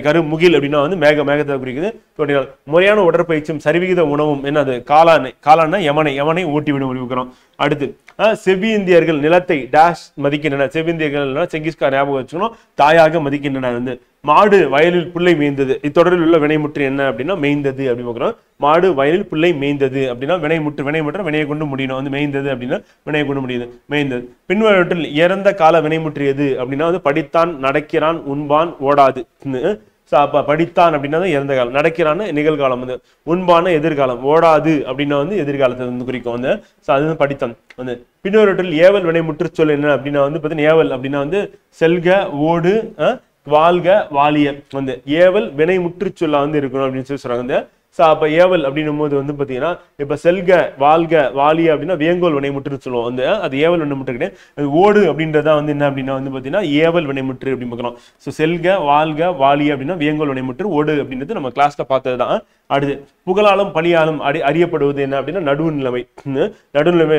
A: கரு முகில் அப்படின்னா வந்து மேகத்தை குறிக்குது தோன்றினால். முறையான உடற்பயிற்சியும் சரிவிகித உணவும் என்னது காளான யமனை ஓட்டிவிடும் அப்படிங்கிறோம். அடுத்து செவ்விந்தியர்கள் நிலத்தை டேஷ் மதிக்கின்றனர். செவ்விந்தியர்கள் செங்கிஸ்கான் ஞாபகம் வச்சுக்கணும், தாயாக மதிக்கின்றனர் வந்து. மாடு வயலில் புல்லை மேய்ந்தது, இத்தொடரில் உள்ள வினைமுற்று என்ன அப்படின்னா மேய்ந்தது அப்படின்னு பார்க்குறோம். மாடு வயலில் புல்லை மேய்ந்தது அப்படின்னா வினைமுற்று வினையை கொண்டு முடியணும் வந்து. மேய்ந்தது அப்படின்னா வினையை கொண்டு முடியுது மேய்ந்தது. பின்வற்றில் இறந்த கால வினைமுற்று எது அப்படின்னா வந்து படித்தான், நடக்கிறான், உண்பான், ஓடாது. படித்தான் அப்படின்னா இறந்த காலம், நடக்கிறான்னு நிகழ்காலம் வந்து, உண்பான எதிர்காலம், ஓடாது அப்படின்னா வந்து எதிர்காலத்தை வந்து குறிக்கும் வந்து. அது படித்தான் வந்து. பின்னொருவற்றில் ஏவல் வினைமுற்று சொல் என்ன அப்படின்னா வந்து பார்த்தீங்கன்னா ஏவல் அப்படின்னா வந்து செல்க, ஓடு, வாழ்க, வாலிய வந்து ஏவல் வினை முற்று சொல்ல வந்து இருக்கணும் அப்படின்னு சொல்லி சொல்றாங்க. அப்ப ஏவல் அப்படின்னும் போது வந்து பாத்தீங்கன்னா இப்ப செல்க, வாழ்க, வாலிய அப்படின்னா வேங்கோல் வினைமுற்று சொல்லுவோம் வந்து. அது ஏவல் வினைமுற்று கிடையாது. ஓடு அப்படின்றதா வந்து என்ன அப்படின்னா வந்து பாத்தீங்கன்னா ஏவல் வினைமுற்று அப்படின்னு பார்க்கிறோம். செல்க, வாழ்க, வாலிய அப்படின்னா வேங்கோல் வினைமுற்று, ஓடு அப்படின்றது நம்ம கிளாஸ்ல பார்த்ததுதான். அடுத்து புகழாலும் பழியாலும் அறியப்படுவது என்ன அப்படின்னா நடுவுநிலைமை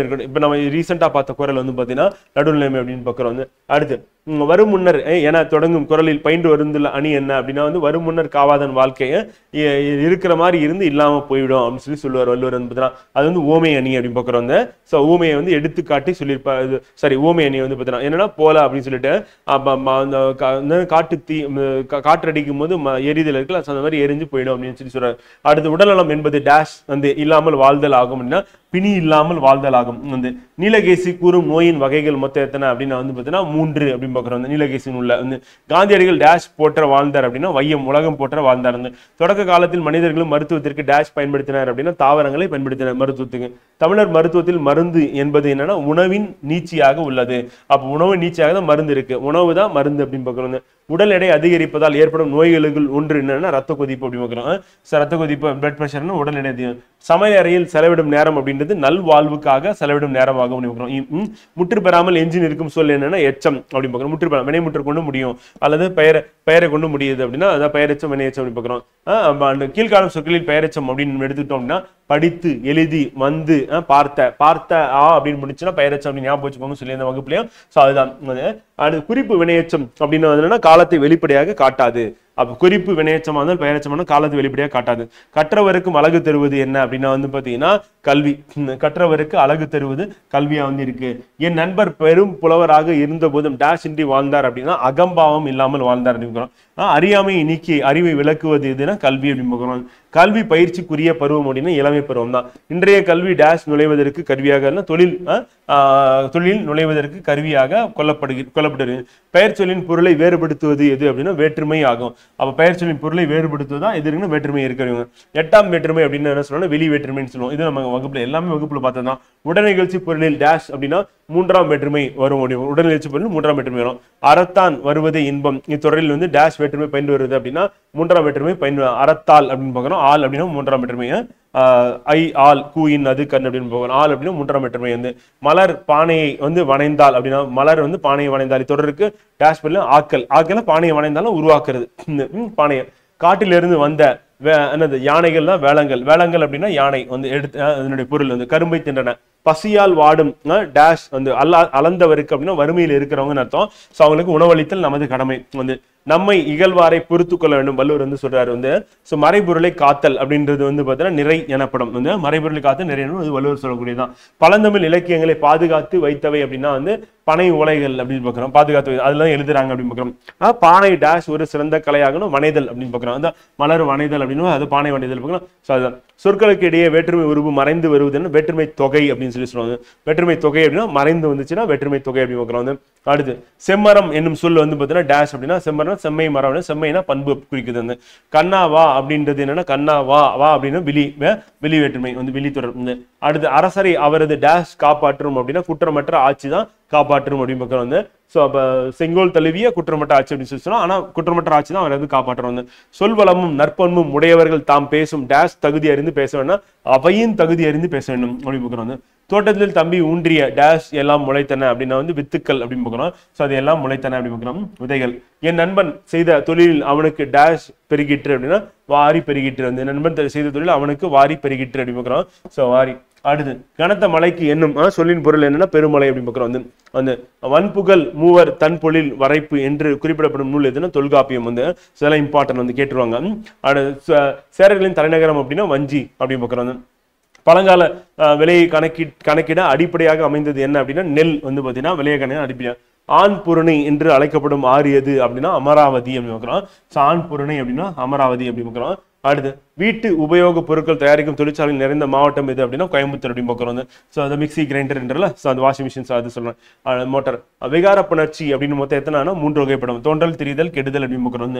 A: இருக்கணும். இப்ப நம்ம ரீசெண்டா பார்த்த குரல் வந்து பாத்தீங்கன்னா நடுவுநிலைமை அப்படின்னு பார்க்கிறோம் வந்து. அடுத்து வரும் முன்னர் என தொடங்கும் குரலில் பயின்று வருந்துள்ள அணி என்ன அப்படின்னா வந்து வரும் முன்னர் காவாதன் வாழ்க்கையை இருக்கிற மாதிரி இருந்து இல்லாம போய்விடும் அப்படின்னு சொல்லி சொல்லுவார் வள்ளுவர் வந்து. அது வந்து ஓமை அணி அப்படின்னு பார்க்குறோம் வந்து. ஓமையை வந்து எடுத்துக்காட்டி சொல்லியிருப்பாரு. ஓமை அணி வந்து பார்த்தீங்கன்னா என்னன்னா போல அப்படின்னு சொல்லிட்டு காட்டு தீ காற்றடிக்கும் போது எரிதல் இருக்குல்ல, அந்த மாதிரி எரிஞ்சு போயிடும் அப்படின்னு சொல்லி சொல்றாரு. அடுத்து உடல்நலம் என்பது டேஷ் வந்து இல்லாமல் வாழ்தல் ஆகும் அப்படின்னா பிணி இல்லாமல் வாழ்தல் ஆகும் வந்து. நீலகேசி கூறும் நோயின் வகைகள் மொத்தம் எத்தனை அப்படின்னா வந்து பார்த்தீங்கன்னா 3 அப்படின்னு பார்க்குறோம். நீலகேசின் உள்ள வந்து காந்தியடிகள் டேஷ் போற்ற வாழ்ந்தார் அப்படின்னா வையம் உலகம் போற்ற வாழ்ந்தார். தொடக்க காலத்தில் மனிதர்களும் மருத்துவத்திற்கு டேஷ் பயன்படுத்தினார் அப்படின்னா தாவரங்களை பயன்படுத்தினார் மருத்துவத்துக்கு. தமிழர் மருத்துவத்தில் மருந்து என்பது என்னன்னா உணவின் நீச்சியாக உள்ளது. அப்ப உணவு நீச்சியாக தான் மருந்து இருக்கு, உணவு தான் மருந்து அப்படின்னு பார்க்குறோம். உடல் எடை அதிகரிப்பதால் ஏற்படும் நோய்களுக்கு ஒன்று என்னன்னா ரத்த கொதிப்பு அப்படின்னு பார்க்குறோம். ரத்த கொதிப்பு, பிளட் பிரஷர்னு உடல் எடை அதிகம். சமையல் அறையில் செலவிடும் நேரம் அப்படின்றது நல்வாழ்வுக்காக செலவிடும் நேரமாக முற்று பெறாமல் எஞ்சின் இருக்கும் சொல் என்னன்னா எச்சம் அப்படின்னு பார்க்குறோம். முற்று பெறாமல் வினைமுற்று கொண்டு முடியும் அல்லது பெயரை கொண்டு முடியுது அப்படின்னா அதான் பெயரெச்சம் வினையச்சம் அப்படின்னு பார்க்குறோம். கீழ்காலம் சொற்களில் பெயரெச்சம் அப்படின்னு எடுத்துக்கிட்டோம் அப்படின்னா படித்து, எழுதி, வந்து, பார்த்த அப்படின்னு முடிச்சுன்னா பெயரெச்சம் அப்படின்னு ஞாபகம் வச்சுக்கோங்க சொல்லி அந்த வகுப்புலையும். அதுதான் அது குறிப்பு வினையச்சம் அப்படின்னு காலத்தை வெளிப்படையாக காட்டாது. அப்ப குறிப்பு வினையச்சமா இருந்தால் பெயரெச்சமான காலத்தை வெளிப்படையாக காட்டாது. கற்றவருக்கும் அழகு தருவது என்ன அப்படின்னா வந்து பாத்தீங்கன்னா கல்வி. கற்றவருக்கு அழகு தருவது கல்வியா வந்து இருக்கு. என் நண்பர் பெரும் புலவராக இருந்த போதும் டேஷ் இன்றி வாழ்ந்தார் அப்படின்னா அகம்பாவம் இல்லாமல் வாழ்ந்தார் அப்படின்னு. அறியாமை நீக்கி அறிவை விளக்குவது எதுனா கல்வி அப்படின்னு. கல்வி பயிற்சிக்குரிய பருவம் அப்படின்னா இளமை பருவம் தான். இன்றைய கல்வி டேஷ் நுழைவதற்கு கருவியாக தொழில் நுழைவதற்கு கருவியாக கொல்லப்படுகிறது. பெயர் சொல்லின் பொருளை வேறுபடுத்துவது எது அப்படின்னா வேற்றுமை ஆகும். அப்ப பெயர் சொல்லின் பொருளை வேறுபடுத்துவதுதான் எது இருக்குன்னா வேற்றுமை இருக்கிறவங்க. 8ஆம் வேற்றுமை அப்படின்னு என்ன சொல்லுவோம், வெளி வேற்றுமைன்னு சொல்லுவோம். இது நம்ம வகுப்புல எல்லாமே வகுப்புல பார்த்ததுதான். உடல்நிகழ்ச்சி பொருளில் டேஷ் அப்படின்னா 3ஆம் வேற்றுமை வரும். உடல்நிகழ்ச்சி பொருள் 3ஆம் வேற்றுமை வரும். அறத்தான் வருவது இன்பம், இத்தொடரில் வந்து டேஷ் வேற்றுமை பயந்து வருது அப்படின்னா 3ஆம் வேற்றுமை பயந்து அறத்தால் அப்படின்னு பார்க்கிறோம். ஆள் அப்படின்னா 3ஆம் வேற்றுமை. ஐ ஆள் கூயின் அது கண் அப்படின்னு பார்க்கிறோம். ஆள் அப்படின்னா 3ஆம் வேற்றுமை வந்து. மலர் பானையை வந்து வணைந்தால் அப்படின்னா மலர் வந்து பானையை வணைந்தால் இத்தொடருக்கு டேஷ் பண்ணல ஆக்கல் பானையை வணைந்தாலும் உருவாக்குறது பானையை. காட்டிலிருந்து வந்த என்னது யானைகள் தான் வேளங்கள் அப்படின்னா யானை வந்து எடுத்து அதனுடைய பொருள் வந்து கரும்பை தின்றன. பசியால் வாடும் டேஷ் வந்து அளந்தவருக்கு அப்படின்னா வறுமையில் இருக்கிறவங்கன்னு அர்த்தம். அவங்களுக்கு உணவளித்தல் நமது கடமை வந்து. நம்மை இகழ்வாரை பொறுத்து கொள்ள வேண்டும் வள்ளுவர் வந்து சொல்றாரு வந்து. மறைபொருளை காத்தல் அப்படின்றது வந்து பார்த்தீங்கன்னா நிறை எனப்படும் வந்து. மறைபொருளை காத்தல் நிறை வள்ளுவர் சொல்லக்கூடியதான். பழந்தமிழ் இலக்கியங்களை பாதுகாத்து வைத்தவை அப்படின்னா வந்து பனை ஓலைகள் அப்படின்னு பார்க்கிறோம். பாதுகாத்து அதெல்லாம் எழுதுறாங்க அப்படின்னு பார்க்கிறோம். பானை டேஷ் ஒரு சிறந்த கலையாகணும் வனைதல் அப்படின்னு பார்க்கிறோம். அந்த மலர் வனைதல் அப்படின்னு அது பானை வனைதல் பார்க்கிறோம். அதுதான் சொற்களுக்கு இடையே வேற்றுமை உருவு மறைந்து வருவதுன்னு வேற்றுமை தொகை அப்படின்னு சொல்லி சொல்லுவாங்க. வேற்றுமை தொகை அப்படின்னா மறைந்து வந்துச்சுன்னா வேற்றுமை தொகை அப்படின்னு பார்க்கிறோம் வந்து. அடுத்து செம்மரம் என்னும் சொல் வந்து பார்த்தீங்கன்னா டேஷ் அப்படின்னா செம்மரம் செம்மை மரம், செம்மைனா பண்பு குறிக்குது வந்து. கண்ணா வா அப்படின்றது என்னன்னா கண்ணா வா அப்படின்னா வெளி வேற்றுமை வந்து வெளி தொடர் வந்து. அடுத்து அரசரை அவரது டேஷ் காப்பாற்றும் அப்படின்னா குற்றமற்ற ஆட்சி தான் காப்பாற்றும் அப்படின்னு பார்க்கிறோம் வந்து. அப்ப செங்கோல் தழுவிய குற்றமற்ற ஆட்சி அப்படின்னு சொல்லி சொன்னா ஆனா குற்றமற்ற ஆட்சி தான் அவர் வந்து காப்பாற்றுறோம் வந்து. சொல்வளமும் நற்பண்பும் உடையவர்கள் தாம் பேசும் டேஷ் தகுதி அறிந்து பேச வேண்டும், அவையின் தகுதி அறிந்து பேச வேண்டும் அப்படின்னு பார்க்கிறோம் வந்து. தோட்டத்தில் தம்பி ஊன்றிய டேஷ் எல்லாம் முளைத்தன அப்படின்னா வந்து வித்துக்கள் அப்படின்னு பார்க்கிறோம். அது எல்லாம் முளைத்தன அப்படின்னு பார்க்கிறோம் விதைகள். என் நண்பன் செய்த தொழிலில் அவனுக்கு டேஷ் பெருகிற்று அப்படின்னா வாரி பெருகிட்டு வந்து நண்பன் செய்த தொழில் அவனுக்கு வாரி பெருகிட்டு அப்படின்னு பார்க்குறோம். ஸோ வாரி. அடுத்து கனத்த மலைக்கு என்னும் சொல்லின் பொருள் என்னன்னா பெருமலை அப்படின்னு பார்க்குறோம். வந்து வந்து வன்புகழ் மூவர் தன் பொழில் வரைப்பு என்று குறிப்பிடப்படும் நூல் எதுன்னா தொல்காப்பியம். வந்து சில இம்பார்ட்டன் வந்து கேட்டுருவாங்க. அடுத்து சேரர்களின் தலைநகரம் அப்படின்னா வஞ்சி அப்படின்னு பார்க்குறோம். பழங்கால விலையை கணக்கிட அடிப்படையாக அமைந்தது என்ன அப்படின்னா நெல் வந்து பார்த்தீங்கன்னா விலையை கணக்கிட அடிப்படையாக. ஆண் புரணி என்று அழைக்கப்படும் ஆறு எது அப்படின்னா அமராவதி அப்படின்னு பார்க்குறோம். ஆண் புரணி அப்படின்னா அமராவதி அப்படின்னு பார்க்குறோம். அடுத்து வீட்டு உபயோக பொருட்கள் தயாரிக்கும் தொழிற்சாலை நிறைந்த மாவட்டம் எது அப்படின்னா கோயம்புத்தூர் அப்படின்னு பார்க்குறோம். ஸோ அந்த மிக்சி கிரைண்டர்ன்றல ஸோ அந்த வாஷிங் மிஷின்ஸ் அது சொல்கிறேன். மோட்டார் விகார புணர்ச்சி அப்படின்னு மொத்தம் எத்தனைனா 3 வகைப்படும். தோன்றல் திரிதல் கெடுதல் அப்படின்னு பார்க்குறோம்.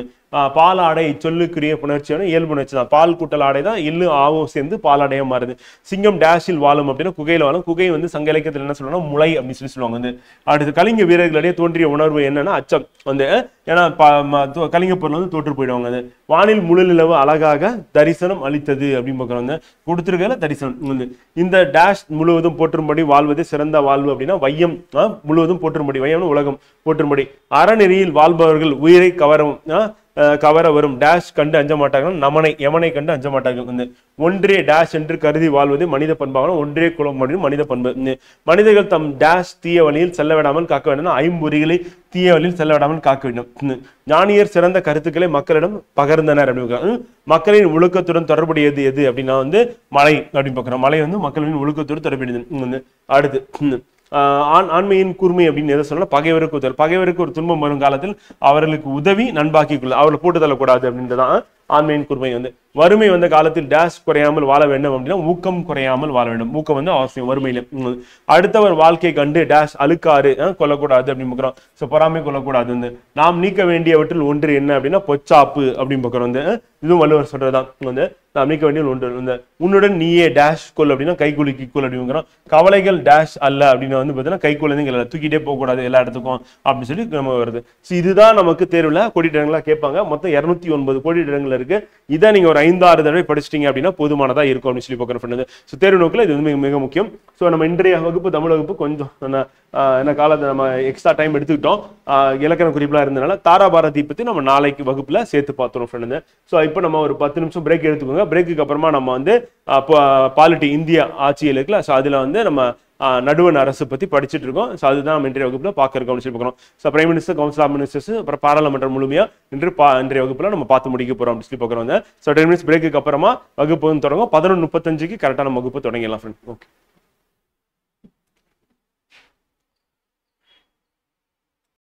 A: பால் ஆடை சொல்லுக்குரிய புணர்ச்சியான இயல்பு புணர்ச்சி தான். பால் கூட்டல் ஆடை தான் எள்ளு ஆவும் சேர்ந்து பாலாடையாக மாறுது. சிங்கம் டேஷில் வாழும் அப்படின்னா குகையில் வாழும். குகை வந்து சங்க இலக்கியத்தில் என்ன சொல்லணும் முளை அப்படின்னு சொல்லி சொல்லுவாங்க. வந்து அடுத்து கலிங்க வீரர்களிடையே தோன்றிய உணர்வு என்னன்னா அச்சம். வந்து ஏன்னா கலிங்க பொருள் வந்து தோற்று போயிடுவாங்க. அது வானில் முழு நிலவு அழகாக தரிசனம் அளித்தது அப்படின்னு பார்க்குறோம். கொடுத்துருக்கல தரிசனம். வந்து இந்த டேஷ் முழுவதும் போற்றும்படி வாழ்வதே சிறந்த வாழ்வு அப்படின்னா வையம் முழுவதும் போற்றும்படி. வையம் உலகம் போற்றும்படி. அறநெறியில் வாழ்பவர்கள் உயிரை கவர வரும் டேஷ் கண்டு அஞ்ச மாட்டார்கள். யமனை கண்டு அஞ்ச மாட்டார்கள். வந்து ஒன்றே டேஷ் என்று கருதி வாழ்வது மனித பண்பாகணும். ஒன்றே குலம் அப்படின்னு மனித பண்பு. மனிதர்கள் தம் டேஷ் தீய வழியில் செல்ல விடாமல் காக்க வேண்டும். ஐம்பொறிகளை தீய வழியில் செல்ல விடாமல் காக்க வேண்டும். ஞானியர் சிறந்த கருத்துக்களை மக்களிடம் பகர்ந்தனர் அப்படின்னு. மக்களின் ஒழுக்கத்துடன் தொடர்புடையது எது அப்படின்னா வந்து மலை அப்படின்னு பார்க்குறோம். மலை வந்து மக்களின் ஒழுக்கத்துடன் தொடர்புடையது. அடுத்து ஆண்மையின் கூர்மை அப்படின்னு எதை சொல்லலாம் பகைவருக்கு உதவி. பகைவருக்கு ஒரு துன்பம் வரும் காலத்தில் அவர்களுக்கு உதவி நண்பாக்கிக்குள்ள அவர்களை போட்டு தள்ளக்கூடாது அப்படின்றதான் ஆண்மையின் கூர்மை. வந்து வறுமை வந்த காலத்தில் டேஷ் குறையாமல் வாழ வேண்டும் அப்படின்னா ஊக்கம் குறையாமல் வாழ வேண்டும். ஊக்கம் வந்து அவசியம் வறுமையில. அடுத்தவர் வாழ்க்கை கண்டு டேஷ் அழுக்காறு கொல்லக்கூடாது அப்படின்னு பார்க்குறோம். ஸோ பொறாமை கொள்ளக்கூடாது. வந்து நாம் நீக்க வேண்டியவற்றில் ஒன்று என்ன அப்படின்னா பொச்சாப்பு அப்படின்னு பார்க்குறோம். வந்து இதுவும் வள்ளுவர் சொல்றதுதான். வந்து நாம் நீக்க வேண்டிய ஒன்று. வந்து உன்னுடன் நீயே டேஷ் கொல் அப்படின்னா கைகுலுக்கி கொல் அப்படின்னு. கவலைகள் டேஷ் அல்ல அப்படின்னு வந்து பார்த்தீங்கன்னா கைக்குழந்தைங்க தூக்கிட்டே போகக்கூடாது எல்லா இடத்துக்கும் அப்படின்னு சொல்லி நம்ம வருது. ஸோ இதுதான் நமக்கு தேர்வில் கோடிட்டங்களா கேட்பாங்க. மொத்தம் 209 கோடிட்டங்கள் இருக்கு. இதை நீங்க ஒரு 5-6 தடவை படிச்சிட்டீங்க அப்படின்னா போதுமானதா இருக்கும் அப்படின்னு சொல்லி பார்க்குறேன். ஸோ தேர்வு நோக்கில் இது வந்து மிக முக்கியம். ஸோ நம்ம இன்றைய வகுப்பு தமிழ் வகுப்பு கொஞ்சம் என்ன காலத்தை நம்ம எக்ஸ்ட்ரா டைம் எடுத்துக்கிட்டோம். இலக்கண குறிப்பெல்லாம் இருந்தனால தாராபாரதி பற்றி நம்ம நாளைக்கு வகுப்புல சேர்த்து பார்த்துருவோம் ஃப்ரெண்டு. ஸோ இப்போ நம்ம ஒரு 10 நிமிஷம் பிரேக் எடுத்துக்கோங்க. பிரேக்குக்கு அப்புறமா நம்ம வந்து பாலிட்டி இந்திய ஆட்சியில் இருக்குல்ல. ஸோ அதில் வந்து நம்ம நடுவண் அரசு பற்றி படிச்சுட்டு இருக்கோம். ஸோ அதுதான் நம்ம இன்றைய வகுப்புல பார்க்கறோம் அப்படின்னு சொல்லி பார்க்குறோம். So prime minister council of ministers அப்புறம் பாராளுமன்றம் முழுமையா இன்றைய வகுப்புல நம்ம பார்த்து முடிக்க போறோம் அப்படின்னு சொல்லி பார்க்குறோம். ஸோ 10 மினிட்ஸ் பிரேக்குக்கு அப்புறமா வகுப்பு தொடங்கும். 11:35 கரெக்டான வகுப்பு தொடங்கிடலாம் ஃப்ரெண்ட். ஓகே.